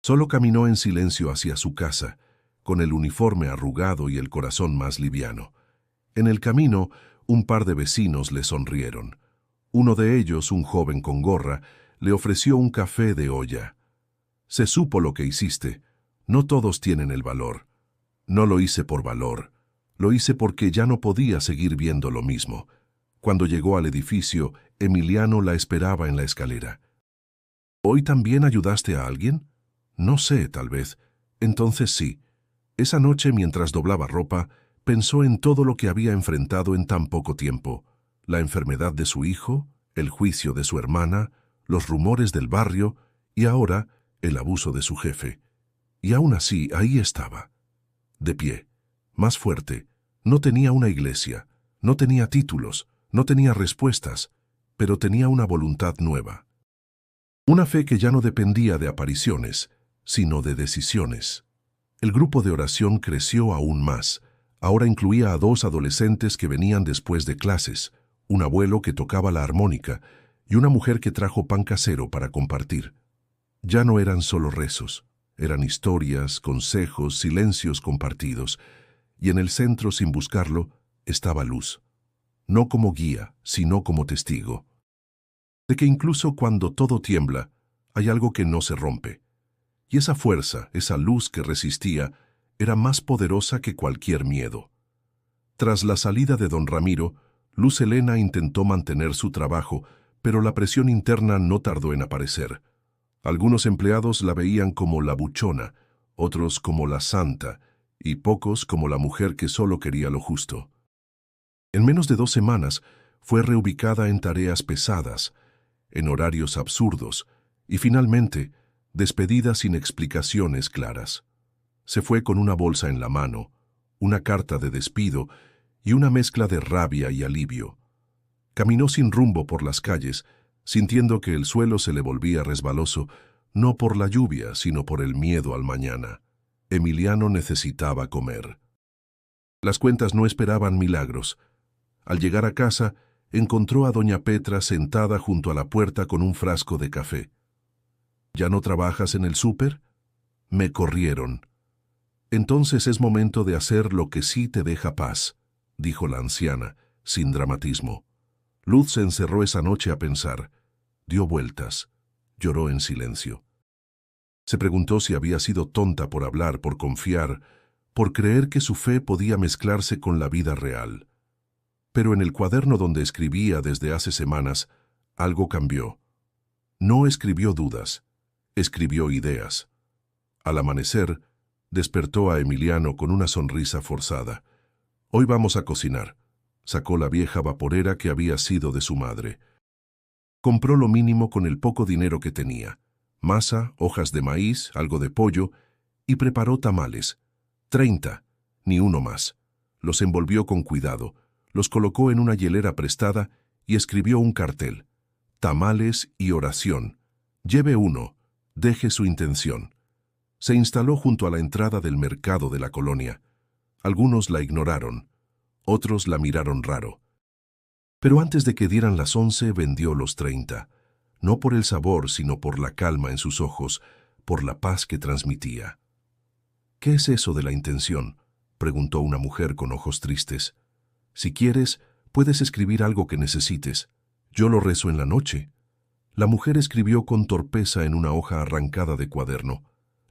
A: Solo caminó en silencio hacia su casa, con el uniforme arrugado y el corazón más liviano. En el camino, un par de vecinos le sonrieron. Uno de ellos, un joven con gorra, le ofreció un café de olla. «Se supo lo que hiciste. No todos tienen el valor». «No lo hice por valor. Lo hice porque ya no podía seguir viendo lo mismo». Cuando llegó al edificio, Emiliano la esperaba en la escalera. «¿Hoy también ayudaste a alguien?». «No sé, tal vez». «Entonces sí». Esa noche, mientras doblaba ropa, pensó en todo lo que había enfrentado en tan poco tiempo. La enfermedad de su hijo, el juicio de su hermana, los rumores del barrio y ahora el abuso de su jefe. Y aún así, ahí estaba. De pie, más fuerte. No tenía una iglesia, no tenía títulos, no tenía respuestas, pero tenía una voluntad nueva. Una fe que ya no dependía de apariciones, sino de decisiones. El grupo de oración creció aún más. Ahora incluía a 2 adolescentes que venían después de clases, un abuelo que tocaba la armónica y una mujer que trajo pan casero para compartir. Ya no eran solo rezos, eran historias, consejos, silencios compartidos, y en el centro, sin buscarlo, estaba Luz. No como guía, sino como testigo. de que incluso cuando todo tiembla, hay algo que no se rompe. Y esa fuerza, esa luz que resistía, era más poderosa que cualquier miedo. Tras la salida de don Ramiro, Luz Helena intentó mantener su trabajo, pero la presión interna no tardó en aparecer. Algunos empleados la veían como la buchona, otros como la santa, y pocos como la mujer que solo quería lo justo. En menos de 2 semanas, fue reubicada en tareas pesadas, en horarios absurdos, y finalmente, despedida sin explicaciones claras. Se fue con una bolsa en la mano, una carta de despido y una mezcla de rabia y alivio. Caminó sin rumbo por las calles, sintiendo que el suelo se le volvía resbaloso, no por la lluvia, sino por el miedo al mañana. Emiliano necesitaba comer. Las cuentas no esperaban milagros. Al llegar a casa, encontró a doña Petra sentada junto a la puerta con un frasco de café. ¿Ya no trabajas en el súper? Me corrieron. Entonces es momento de hacer lo que sí te deja paz, dijo la anciana, sin dramatismo. Luz se encerró esa noche a pensar. Dio vueltas. Lloró en silencio. Se preguntó si había sido tonta por hablar, por confiar, por creer que su fe podía mezclarse con la vida real. Pero en el cuaderno donde escribía desde hace semanas, algo cambió. No escribió dudas, escribió ideas. Al amanecer, despertó a Emiliano con una sonrisa forzada. Hoy vamos a cocinar. Sacó la vieja vaporera que había sido de su madre. Compró lo mínimo con el poco dinero que tenía. Masa, hojas de maíz, algo de pollo, y preparó tamales. 30, ni uno más. Los envolvió con cuidado, los colocó en una hielera prestada y escribió un cartel. Tamales y oración. Lleve uno, deje su intención. Se instaló junto a la entrada del mercado de la colonia. Algunos la ignoraron, otros la miraron raro. Pero antes de que dieran las 11 vendió los 30, no por el sabor, sino por la calma en sus ojos, por la paz que transmitía. ¿Qué es eso de la intención?, preguntó una mujer con ojos tristes. Si quieres, puedes escribir algo que necesites. Yo lo rezo en la noche. La mujer escribió con torpeza en una hoja arrancada de cuaderno.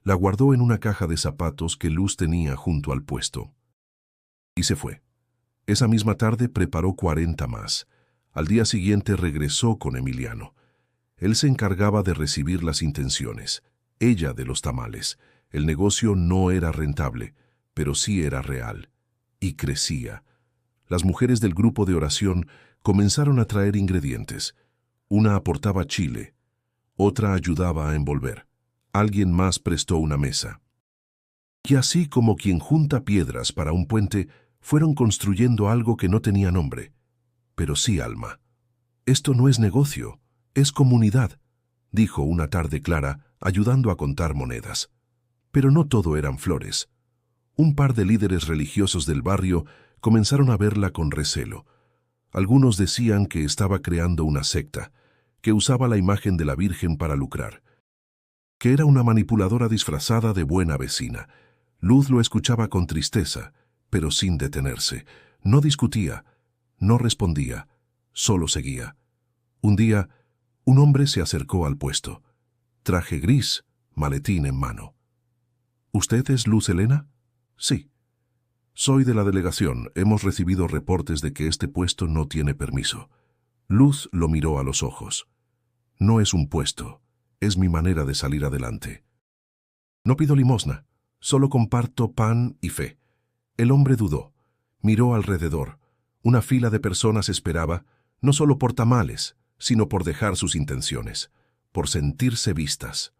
A: La guardó en una caja de zapatos que Luz tenía junto al puesto. Y se fue. Esa misma tarde preparó 40 más. Al día siguiente regresó con Emiliano. Él se encargaba de recibir las intenciones, ella de los tamales. El negocio no era rentable, pero sí era real. Y crecía. Las mujeres del grupo de oración comenzaron a traer ingredientes. Una aportaba chile, otra ayudaba a envolver. Alguien más prestó una mesa. Y así como quien junta piedras para un puente, fueron construyendo algo que no tenía nombre, pero sí alma. Esto no es negocio, es comunidad, dijo una tarde clara, ayudando a contar monedas. Pero no todo eran flores. Un par de líderes religiosos del barrio comenzaron a verla con recelo. Algunos decían que estaba creando una secta, que usaba la imagen de la Virgen para lucrar, que era una manipuladora disfrazada de buena vecina. Luz lo escuchaba con tristeza, pero sin detenerse. No discutía, no respondía, solo seguía. Un día, un hombre se acercó al puesto. Traje gris, maletín en mano. ¿Usted es Luz Helena? Sí. Soy de la delegación. Hemos recibido reportes de que este puesto no tiene permiso. Luz lo miró a los ojos. No es un puesto, es mi manera de salir adelante. No pido limosna, solo comparto pan y fe. El hombre dudó, miró alrededor. Una fila de personas esperaba, no solo por tamales, sino por dejar sus intenciones, por sentirse vistas.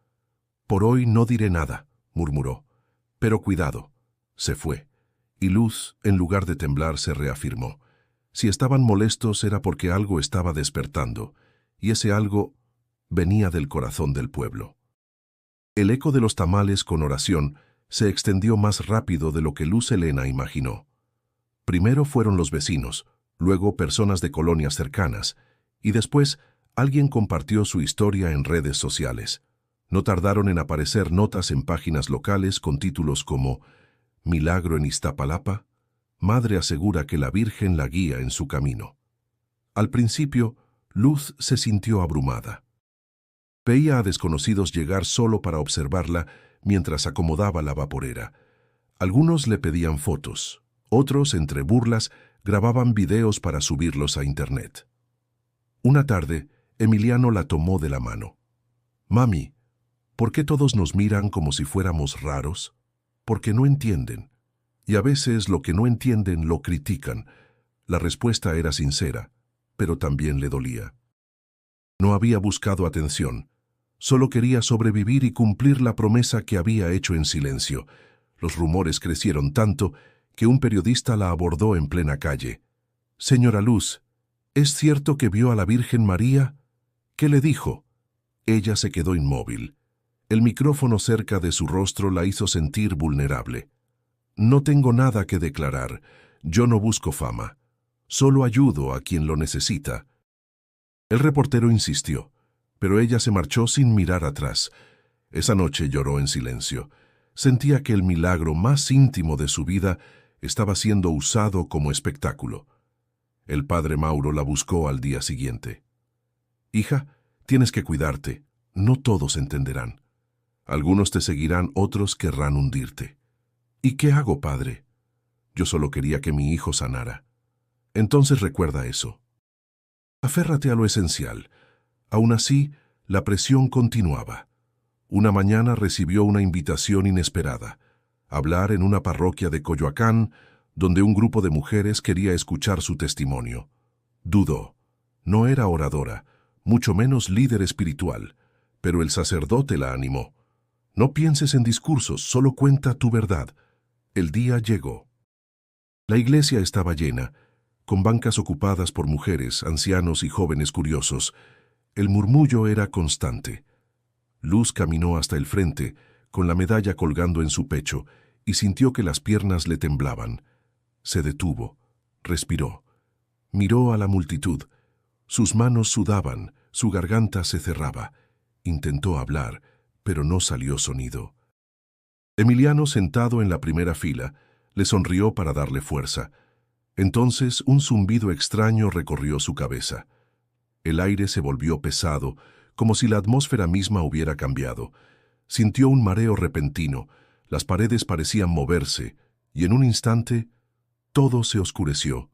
A: Por hoy no diré nada, murmuró. Pero cuidado. Se fue. Y Luz, en lugar de temblar, se reafirmó. Si estaban molestos era porque algo estaba despertando, y ese algo venía del corazón del pueblo. El eco de los tamales con oración se extendió más rápido de lo que Luz Helena imaginó. Primero fueron los vecinos, luego personas de colonias cercanas, y después alguien compartió su historia en redes sociales. No tardaron en aparecer notas en páginas locales con títulos como «Milagro en Iztapalapa», «Madre asegura que la Virgen la guía en su camino». Al principio, Luz se sintió abrumada. Veía a desconocidos llegar solo para observarla mientras acomodaba la vaporera. Algunos le pedían fotos, otros, entre burlas, grababan videos para subirlos a Internet. Una tarde, Emiliano la tomó de la mano. «Mami, ¿por qué todos nos miran como si fuéramos raros? Porque no entienden. Y a veces lo que no entienden lo critican». La respuesta era sincera, pero también le dolía. No había buscado atención. Solo quería sobrevivir y cumplir la promesa que había hecho en silencio. Los rumores crecieron tanto que un periodista la abordó en plena calle. «Señora Luz, ¿es cierto que vio a la Virgen María?» «¿Qué le dijo?» Ella se quedó inmóvil. El micrófono cerca de su rostro la hizo sentir vulnerable. «No tengo nada que declarar. Yo no busco fama. Solo ayudo a quien lo necesita». El reportero insistió, pero ella se marchó sin mirar atrás. Esa noche lloró en silencio. Sentía que el milagro más íntimo de su vida estaba siendo usado como espectáculo. El padre Mauro la buscó al día siguiente. «Hija, tienes que cuidarte. No todos entenderán. Algunos te seguirán, otros querrán hundirte». «¿Y qué hago, padre?» «Yo solo quería que mi hijo sanara». «Entonces recuerda eso. Aférrate a lo esencial». Aún así, la presión continuaba. Una mañana recibió una invitación inesperada: hablar en una parroquia de Coyoacán, donde un grupo de mujeres quería escuchar su testimonio. Dudó. No era oradora, mucho menos líder espiritual, pero el sacerdote la animó. «No pienses en discursos, solo cuenta tu verdad». El día llegó. La iglesia estaba llena, con bancas ocupadas por mujeres, ancianos y jóvenes curiosos. El murmullo era constante. Luz caminó hasta el frente, con la medalla colgando en su pecho, y sintió que las piernas le temblaban. Se detuvo, respiró, miró a la multitud. Sus manos sudaban, su garganta se cerraba. Intentó hablar, pero no salió sonido. Emiliano, sentado en la primera fila, le sonrió para darle fuerza. Entonces un zumbido extraño recorrió su cabeza. El aire se volvió pesado, como si la atmósfera misma hubiera cambiado. Sintió un mareo repentino, las paredes parecían moverse, y en un instante todo se oscureció.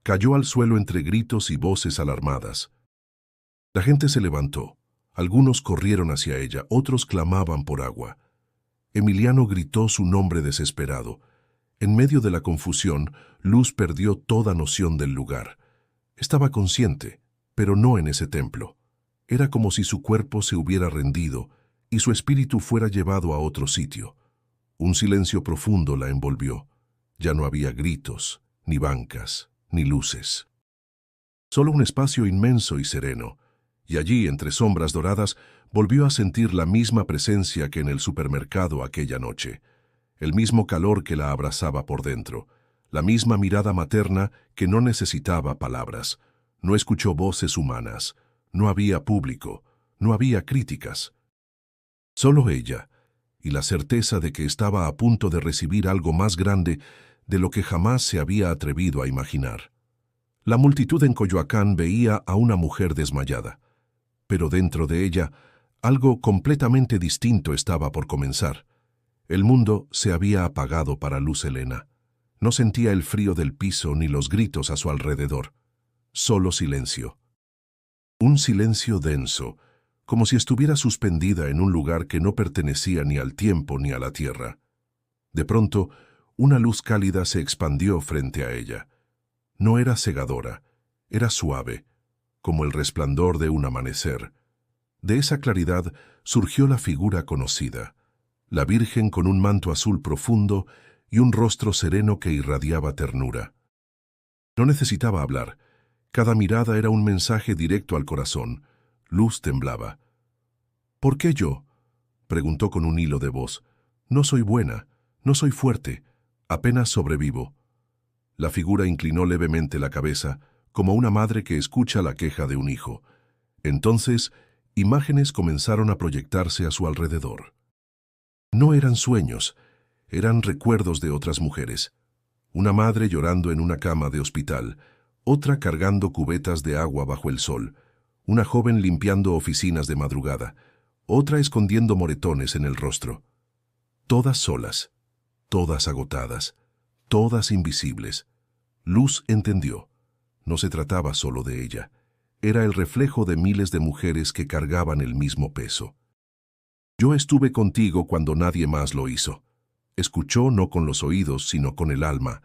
A: Cayó al suelo entre gritos y voces alarmadas. La gente se levantó. Algunos corrieron hacia ella, otros clamaban por agua. Emiliano gritó su nombre desesperado. En medio de la confusión, Luz perdió toda noción del lugar. Estaba consciente, pero no en ese templo. Era como si su cuerpo se hubiera rendido y su espíritu fuera llevado a otro sitio. Un silencio profundo la envolvió. Ya no había gritos, ni bancas, ni luces. Solo un espacio inmenso y sereno, y allí, entre sombras doradas, volvió a sentir la misma presencia que en el supermercado aquella noche, el mismo calor que la abrazaba por dentro, la misma mirada materna que no necesitaba palabras. No escuchó voces humanas, no había público, no había críticas. Solo ella, y la certeza de que estaba a punto de recibir algo más grande de lo que jamás se había atrevido a imaginar. La multitud en Coyoacán veía a una mujer desmayada, pero dentro de ella algo completamente distinto estaba por comenzar. El mundo se había apagado para Luz Helena. No sentía el frío del piso ni los gritos a su alrededor. Solo silencio. Un silencio denso, como si estuviera suspendida en un lugar que no pertenecía ni al tiempo ni a la tierra. De pronto, una luz cálida se expandió frente a ella. No era cegadora, era suave, como el resplandor de un amanecer. De esa claridad surgió la figura conocida, la Virgen con un manto azul profundo y un rostro sereno que irradiaba ternura. No necesitaba hablar. Cada mirada era un mensaje directo al corazón. Luz temblaba. «¿Por qué yo?», preguntó con un hilo de voz. «No soy buena, no soy fuerte, apenas sobrevivo». La figura inclinó levemente la cabeza, como una madre que escucha la queja de un hijo. Entonces, imágenes comenzaron a proyectarse a su alrededor. No eran sueños, eran recuerdos de otras mujeres. Una madre llorando en una cama de hospital, otra cargando cubetas de agua bajo el sol, una joven limpiando oficinas de madrugada, otra escondiendo moretones en el rostro. Todas solas, todas agotadas, todas invisibles. Luz entendió. No se trataba solo de ella. Era el reflejo de miles de mujeres que cargaban el mismo peso. Yo estuve contigo cuando nadie más lo hizo. Escuchó no con los oídos, sino con el alma.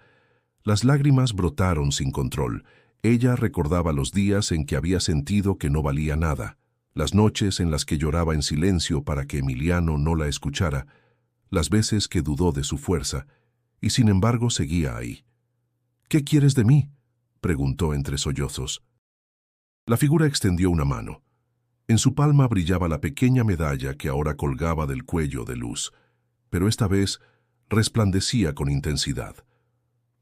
A: Las lágrimas brotaron sin control. Ella recordaba los días en que había sentido que no valía nada, las noches en las que lloraba en silencio para que Emiliano no la escuchara, las veces que dudó de su fuerza, y sin embargo seguía ahí. «¿Qué quieres de mí?», preguntó entre sollozos. La figura extendió una mano. En su palma brillaba la pequeña medalla que ahora colgaba del cuello de Luz, pero esta vez resplandecía con intensidad.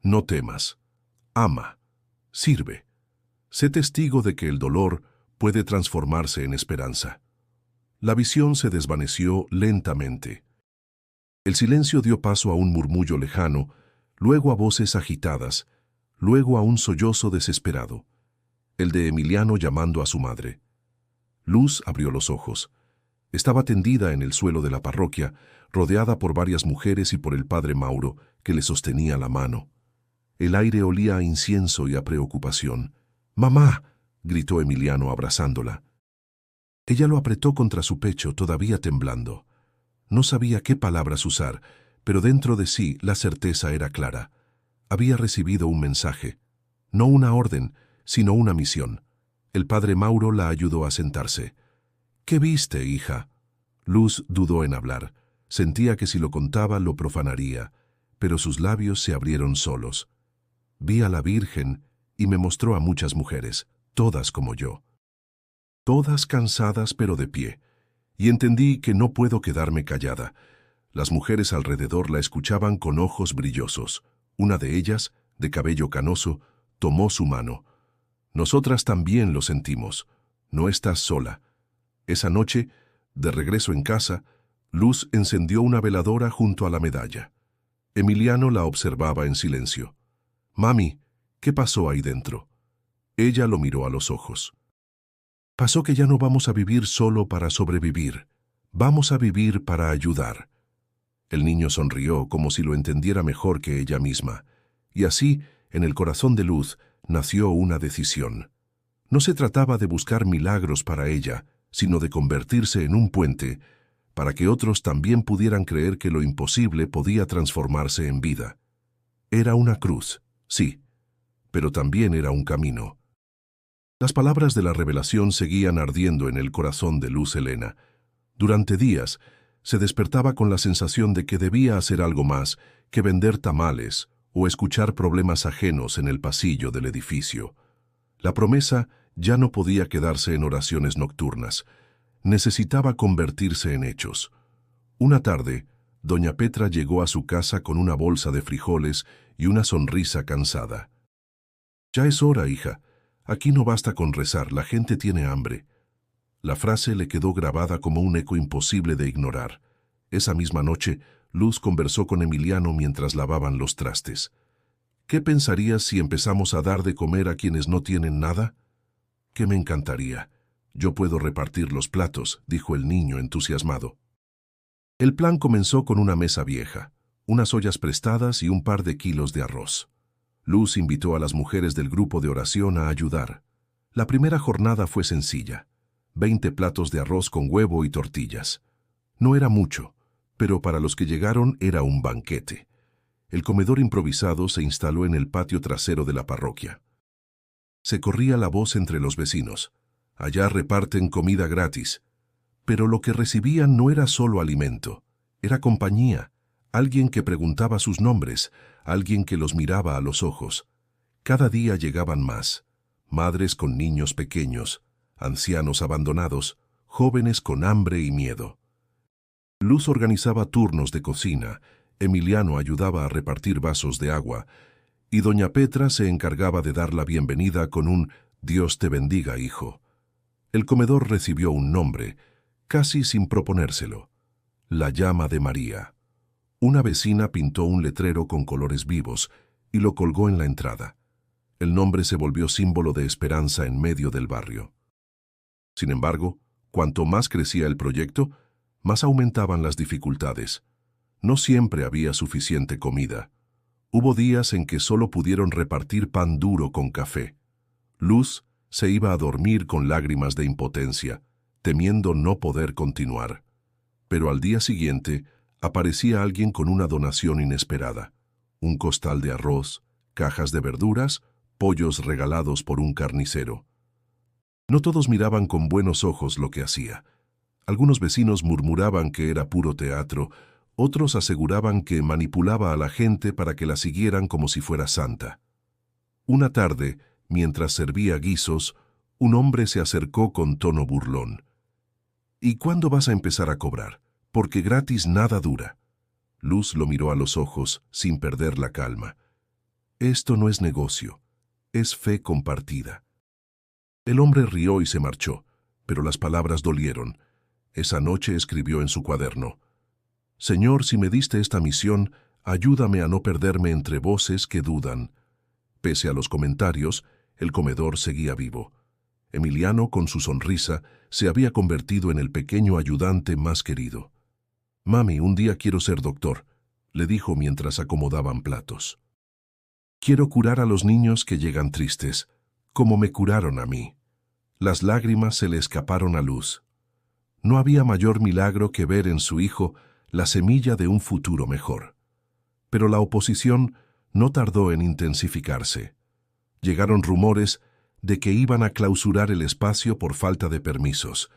A: «No temas. Ama. Sirve. Sé testigo de que el dolor puede transformarse en esperanza». La visión se desvaneció lentamente. El silencio dio paso a un murmullo lejano, luego a voces agitadas, luego a un sollozo desesperado, el de Emiliano llamando a su madre. Luz abrió los ojos. Estaba tendida en el suelo de la parroquia, rodeada por varias mujeres y por el padre Mauro, que le sostenía la mano. El aire olía a incienso y a preocupación. «¡Mamá!», gritó Emiliano abrazándola. Ella lo apretó contra su pecho, todavía temblando. No sabía qué palabras usar, pero dentro de sí la certeza era clara. Había recibido un mensaje, no una orden, sino una misión. El padre Mauro la ayudó a sentarse. «¿Qué viste, hija?». Luz dudó en hablar. Sentía que si lo contaba lo profanaría, pero sus labios se abrieron solos. «Vi a la Virgen y me mostró a muchas mujeres, todas como yo. Todas cansadas pero de pie. Y entendí que no puedo quedarme callada». Las mujeres alrededor la escuchaban con ojos brillosos. Una de ellas, de cabello canoso, tomó su mano. «Nosotras también lo sentimos. No estás sola». Esa noche, de regreso en casa, Luz encendió una veladora junto a la medalla. Emiliano la observaba en silencio. «Mami, ¿qué pasó ahí dentro?». Ella lo miró a los ojos. «Pasó que ya no vamos a vivir solo para sobrevivir. Vamos a vivir para ayudar». El niño sonrió como si lo entendiera mejor que ella misma. Y así, en el corazón de Luz, nació una decisión. No se trataba de buscar milagros para ella, sino de convertirse en un puente, para que otros también pudieran creer que lo imposible podía transformarse en vida. Era una cruz, sí, pero también era un camino. Las palabras de la revelación seguían ardiendo en el corazón de Luz Helena. Durante días, se despertaba con la sensación de que debía hacer algo más que vender tamales o escuchar problemas ajenos en el pasillo del edificio. La promesa ya no podía quedarse en oraciones nocturnas. Necesitaba convertirse en hechos. Una tarde, doña Petra llegó a su casa con una bolsa de frijoles y una sonrisa cansada. «Ya es hora, hija. Aquí no basta con rezar, la gente tiene hambre». La frase le quedó grabada como un eco imposible de ignorar. Esa misma noche, Luz conversó con Emiliano mientras lavaban los trastes. «¿Qué pensarías si empezamos a dar de comer a quienes no tienen nada?». «Que me encantaría. Yo puedo repartir los platos», dijo el niño entusiasmado. El plan comenzó con una mesa vieja, unas ollas prestadas y un par de kilos de arroz. Luz invitó a las mujeres del grupo de oración a ayudar. La primera jornada fue sencilla. 20 platos de arroz con huevo y tortillas. No era mucho, pero para los que llegaron era un banquete. El comedor improvisado se instaló en el patio trasero de la parroquia. Se corría la voz entre los vecinos. Allá reparten comida gratis. Pero lo que recibían no era solo alimento, era compañía, alguien que preguntaba sus nombres, alguien que los miraba a los ojos. Cada día llegaban más, madres con niños pequeños, ancianos abandonados, jóvenes con hambre y miedo. Luz organizaba turnos de cocina, Emiliano ayudaba a repartir vasos de agua, y doña Petra se encargaba de dar la bienvenida con un «Dios te bendiga, hijo». El comedor recibió un nombre, casi sin proponérselo: La Llama de María. Una vecina pintó un letrero con colores vivos y lo colgó en la entrada. El nombre se volvió símbolo de esperanza en medio del barrio. Sin embargo, cuanto más crecía el proyecto, más aumentaban las dificultades. No siempre había suficiente comida. Hubo días en que solo pudieron repartir pan duro con café. Luz se iba a dormir con lágrimas de impotencia, temiendo no poder continuar. Pero al día siguiente aparecía alguien con una donación inesperada. Un costal de arroz, cajas de verduras, pollos regalados por un carnicero. No todos miraban con buenos ojos lo que hacía. Algunos vecinos murmuraban que era puro teatro, otros aseguraban que manipulaba a la gente para que la siguieran como si fuera santa. Una tarde, mientras servía guisos, un hombre se acercó con tono burlón. «¿Y cuándo vas a empezar a cobrar? Porque gratis nada dura». Luz lo miró a los ojos sin perder la calma. «Esto no es negocio, es fe compartida». El hombre rió y se marchó, pero las palabras dolieron. Esa noche escribió en su cuaderno: «Señor, si me diste esta misión, ayúdame a no perderme entre voces que dudan». Pese a los comentarios, el comedor seguía vivo. Emiliano, con su sonrisa, se había convertido en el pequeño ayudante más querido. «Mami, un día quiero ser doctor», le dijo mientras acomodaban platos. «Quiero curar a los niños que llegan tristes, como me curaron a mí». Las lágrimas se le escaparon a Luz. No había mayor milagro que ver en su hijo la semilla de un futuro mejor. Pero la oposición no tardó en intensificarse. Llegaron rumores de que iban a clausurar el espacio por falta de permisos.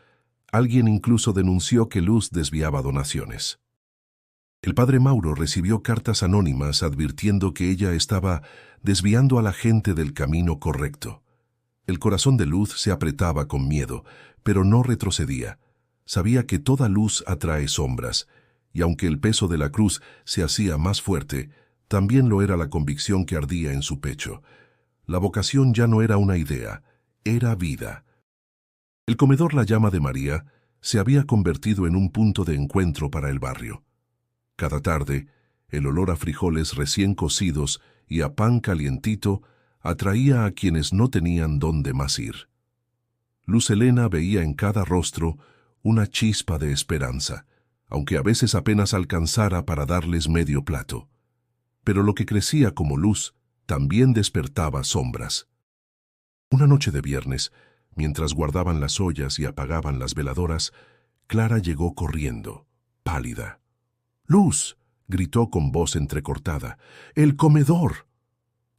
A: Alguien incluso denunció que Luz desviaba donaciones. El padre Mauro recibió cartas anónimas advirtiendo que ella estaba desviando a la gente del camino correcto. El corazón de Luz se apretaba con miedo, pero no retrocedía. Sabía que toda luz atrae sombras, y aunque el peso de la cruz se hacía más fuerte, también lo era la convicción que ardía en su pecho. La vocación ya no era una idea, era vida. El comedor La Llama de María se había convertido en un punto de encuentro para el barrio. Cada tarde, el olor a frijoles recién cocidos y a pan calientito atraía a quienes no tenían dónde más ir. Luz Helena veía en cada rostro una chispa de esperanza, aunque a veces apenas alcanzara para darles medio plato. Pero lo que crecía como luz también despertaba sombras. Una noche de viernes, mientras guardaban las ollas y apagaban las veladoras, Clara llegó corriendo, pálida. «¡Luz!», gritó con voz entrecortada. «¡El comedor!».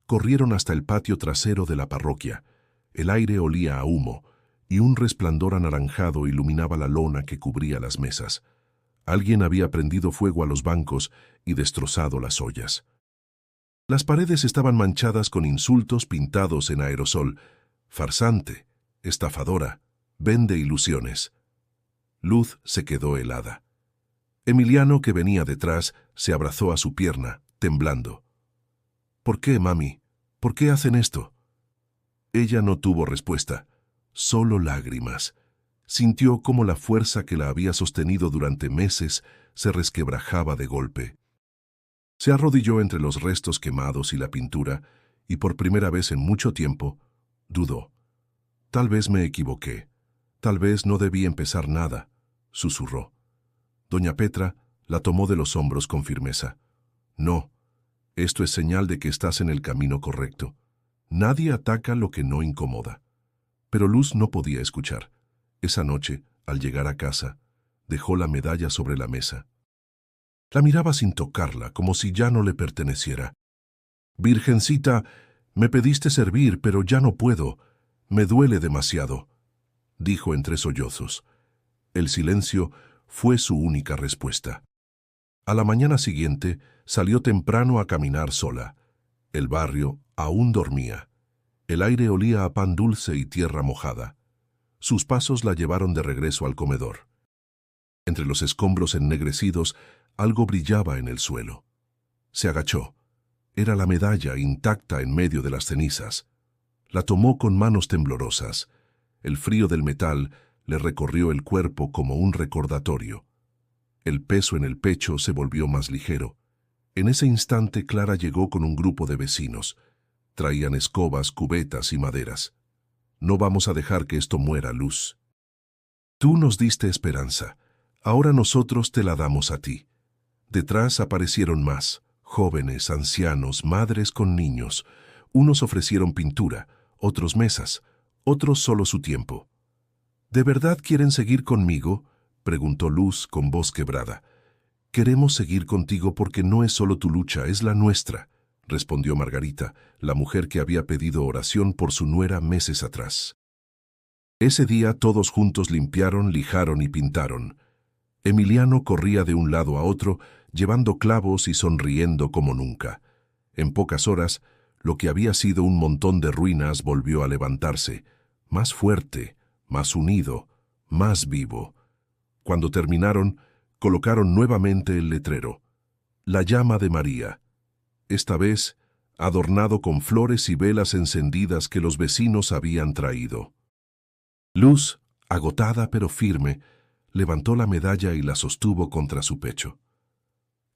A: Corrieron hasta el patio trasero de la parroquia. El aire olía a humo, y un resplandor anaranjado iluminaba la lona que cubría las mesas. Alguien había prendido fuego a los bancos y destrozado las ollas. Las paredes estaban manchadas con insultos pintados en aerosol. «Farsante», «estafadora», «vende ilusiones». Luz se quedó helada. Emiliano, que venía detrás, se abrazó a su pierna, temblando. «¿Por qué, mami? ¿Por qué hacen esto?». Ella no tuvo respuesta, solo lágrimas. Sintió cómo la fuerza que la había sostenido durante meses se resquebrajaba de golpe. Se arrodilló entre los restos quemados y la pintura, y por primera vez en mucho tiempo, dudó. «Tal vez me equivoqué. Tal vez no debí empezar nada», susurró. Doña Petra la tomó de los hombros con firmeza. «No. Esto es señal de que estás en el camino correcto. Nadie ataca lo que no incomoda». Pero Luz no podía escuchar. Esa noche, al llegar a casa, dejó la medalla sobre la mesa. La miraba sin tocarla, como si ya no le perteneciera. «Virgencita, me pediste servir, pero ya no puedo. Me duele demasiado», dijo entre sollozos. El silencio fue su única respuesta. A la mañana siguiente, salió temprano a caminar sola. El barrio aún dormía. El aire olía a pan dulce y tierra mojada. Sus pasos la llevaron de regreso al comedor. Entre los escombros ennegrecidos, algo brillaba en el suelo. Se agachó. Era la medalla intacta en medio de las cenizas. La tomó con manos temblorosas. El frío del metal le recorrió el cuerpo como un recordatorio. El peso en el pecho se volvió más ligero. En ese instante Clara llegó con un grupo de vecinos. Traían escobas, cubetas y maderas. No vamos a dejar que esto muera, Luz. Tú nos diste esperanza. Ahora nosotros te la damos a ti. Detrás aparecieron más, jóvenes, ancianos, madres con niños. Unos ofrecieron pintura, otros mesas, otros solo su tiempo. ¿De verdad quieren seguir conmigo?, preguntó Luz con voz quebrada. Queremos seguir contigo porque no es solo tu lucha, es la nuestra, respondió Margarita, la mujer que había pedido oración por su nuera meses atrás. Ese día todos juntos limpiaron, lijaron y pintaron. Emiliano corría de un lado a otro, llevando clavos y sonriendo como nunca. En pocas horas, lo que había sido un montón de ruinas volvió a levantarse, más fuerte, más unido, más vivo. Cuando terminaron, colocaron nuevamente el letrero, La llama de María. Esta vez, adornado con flores y velas encendidas que los vecinos habían traído. Luz, agotada pero firme, levantó la medalla y la sostuvo contra su pecho.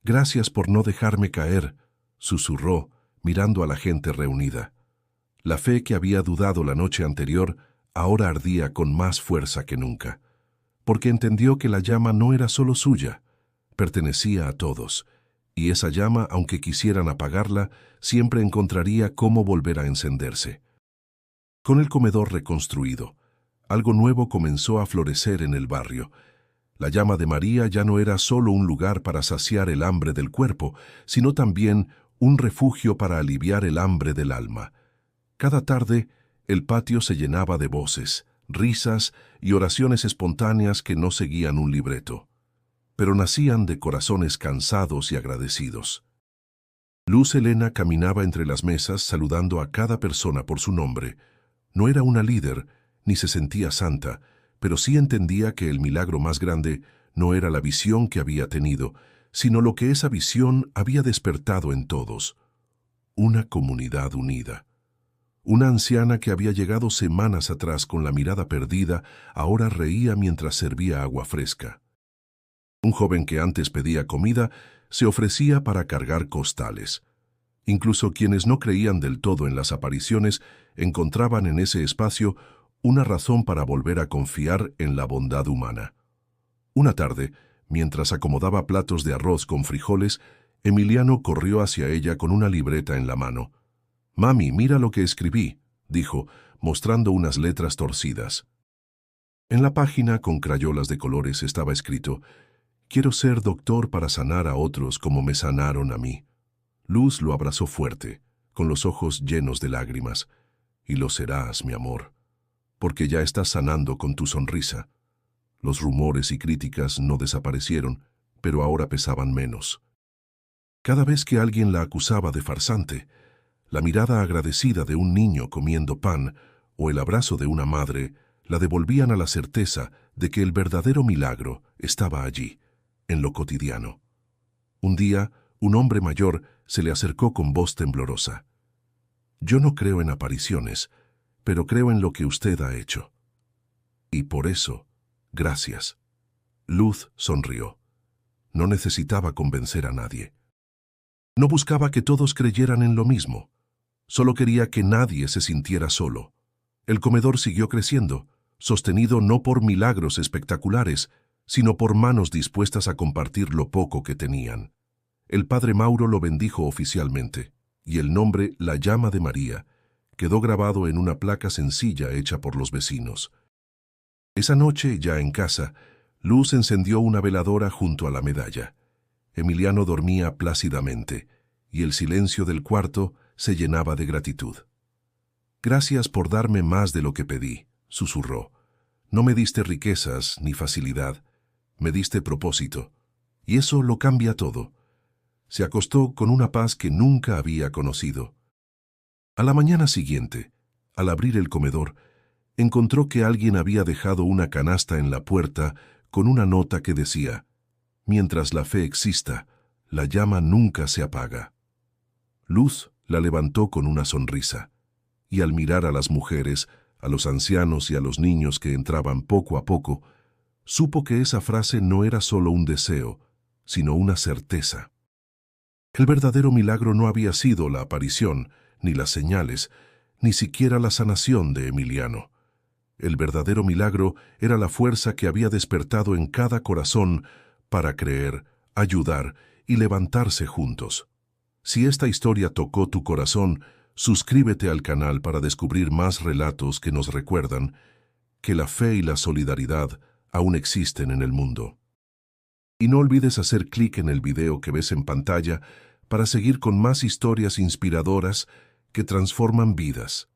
A: «Gracias por no dejarme caer», susurró, mirando a la gente reunida. La fe que había dudado la noche anterior ahora ardía con más fuerza que nunca, porque entendió que la llama no era solo suya, pertenecía a todos, y esa llama, aunque quisieran apagarla, siempre encontraría cómo volver a encenderse. Con el comedor reconstruido, algo nuevo comenzó a florecer en el barrio. La llama de María ya no era solo un lugar para saciar el hambre del cuerpo, sino también un refugio para aliviar el hambre del alma. Cada tarde, el patio se llenaba de voces, risas y oraciones espontáneas que no seguían un libreto, pero nacían de corazones cansados y agradecidos. Luz Helena caminaba entre las mesas saludando a cada persona por su nombre. No era una líder, ni se sentía santa, pero sí entendía que el milagro más grande no era la visión que había tenido, sino lo que esa visión había despertado en todos: una comunidad unida. Una anciana que había llegado semanas atrás con la mirada perdida, ahora reía mientras servía agua fresca. Un joven que antes pedía comida se ofrecía para cargar costales. Incluso quienes no creían del todo en las apariciones encontraban en ese espacio una razón para volver a confiar en la bondad humana. Una tarde, mientras acomodaba platos de arroz con frijoles, Emiliano corrió hacia ella con una libreta en la mano. «Mami, mira lo que escribí», dijo, mostrando unas letras torcidas. En la página, con crayolas de colores, estaba escrito: «Quiero ser doctor para sanar a otros como me sanaron a mí». Luz lo abrazó fuerte, con los ojos llenos de lágrimas. «Y lo serás, mi amor, porque ya estás sanando con tu sonrisa». Los rumores y críticas no desaparecieron, pero ahora pesaban menos. Cada vez que alguien la acusaba de farsante, la mirada agradecida de un niño comiendo pan o el abrazo de una madre la devolvían a la certeza de que el verdadero milagro estaba allí, en lo cotidiano. Un día, un hombre mayor se le acercó con voz temblorosa. «Yo no creo en apariciones, pero creo en lo que usted ha hecho. Y por eso, gracias». Luz sonrió. No necesitaba convencer a nadie. No buscaba que todos creyeran en lo mismo. Solo quería que nadie se sintiera solo. El comedor siguió creciendo, sostenido no por milagros espectaculares, sino por manos dispuestas a compartir lo poco que tenían. El padre Mauro lo bendijo oficialmente, y el nombre La Llama de María quedó grabado en una placa sencilla hecha por los vecinos. Esa noche, ya en casa, Luz encendió una veladora junto a la medalla. Emiliano dormía plácidamente, y el silencio del cuarto se llenaba de gratitud. «Gracias por darme más de lo que pedí», susurró. «No me diste riquezas ni facilidad, me diste propósito, y eso lo cambia todo». Se acostó con una paz que nunca había conocido. A la mañana siguiente, al abrir el comedor, encontró que alguien había dejado una canasta en la puerta con una nota que decía: «Mientras la fe exista, la llama nunca se apaga». Luz la levantó con una sonrisa, y al mirar a las mujeres, a los ancianos y a los niños que entraban poco a poco, supo que esa frase no era solo un deseo, sino una certeza. El verdadero milagro no había sido la aparición, ni las señales, ni siquiera la sanación de Emiliano. El verdadero milagro era la fuerza que había despertado en cada corazón para creer, ayudar y levantarse juntos. Si esta historia tocó tu corazón, suscríbete al canal para descubrir más relatos que nos recuerdan que la fe y la solidaridad aún existen en el mundo. Y no olvides hacer clic en el video que ves en pantalla para seguir con más historias inspiradoras que transforman vidas.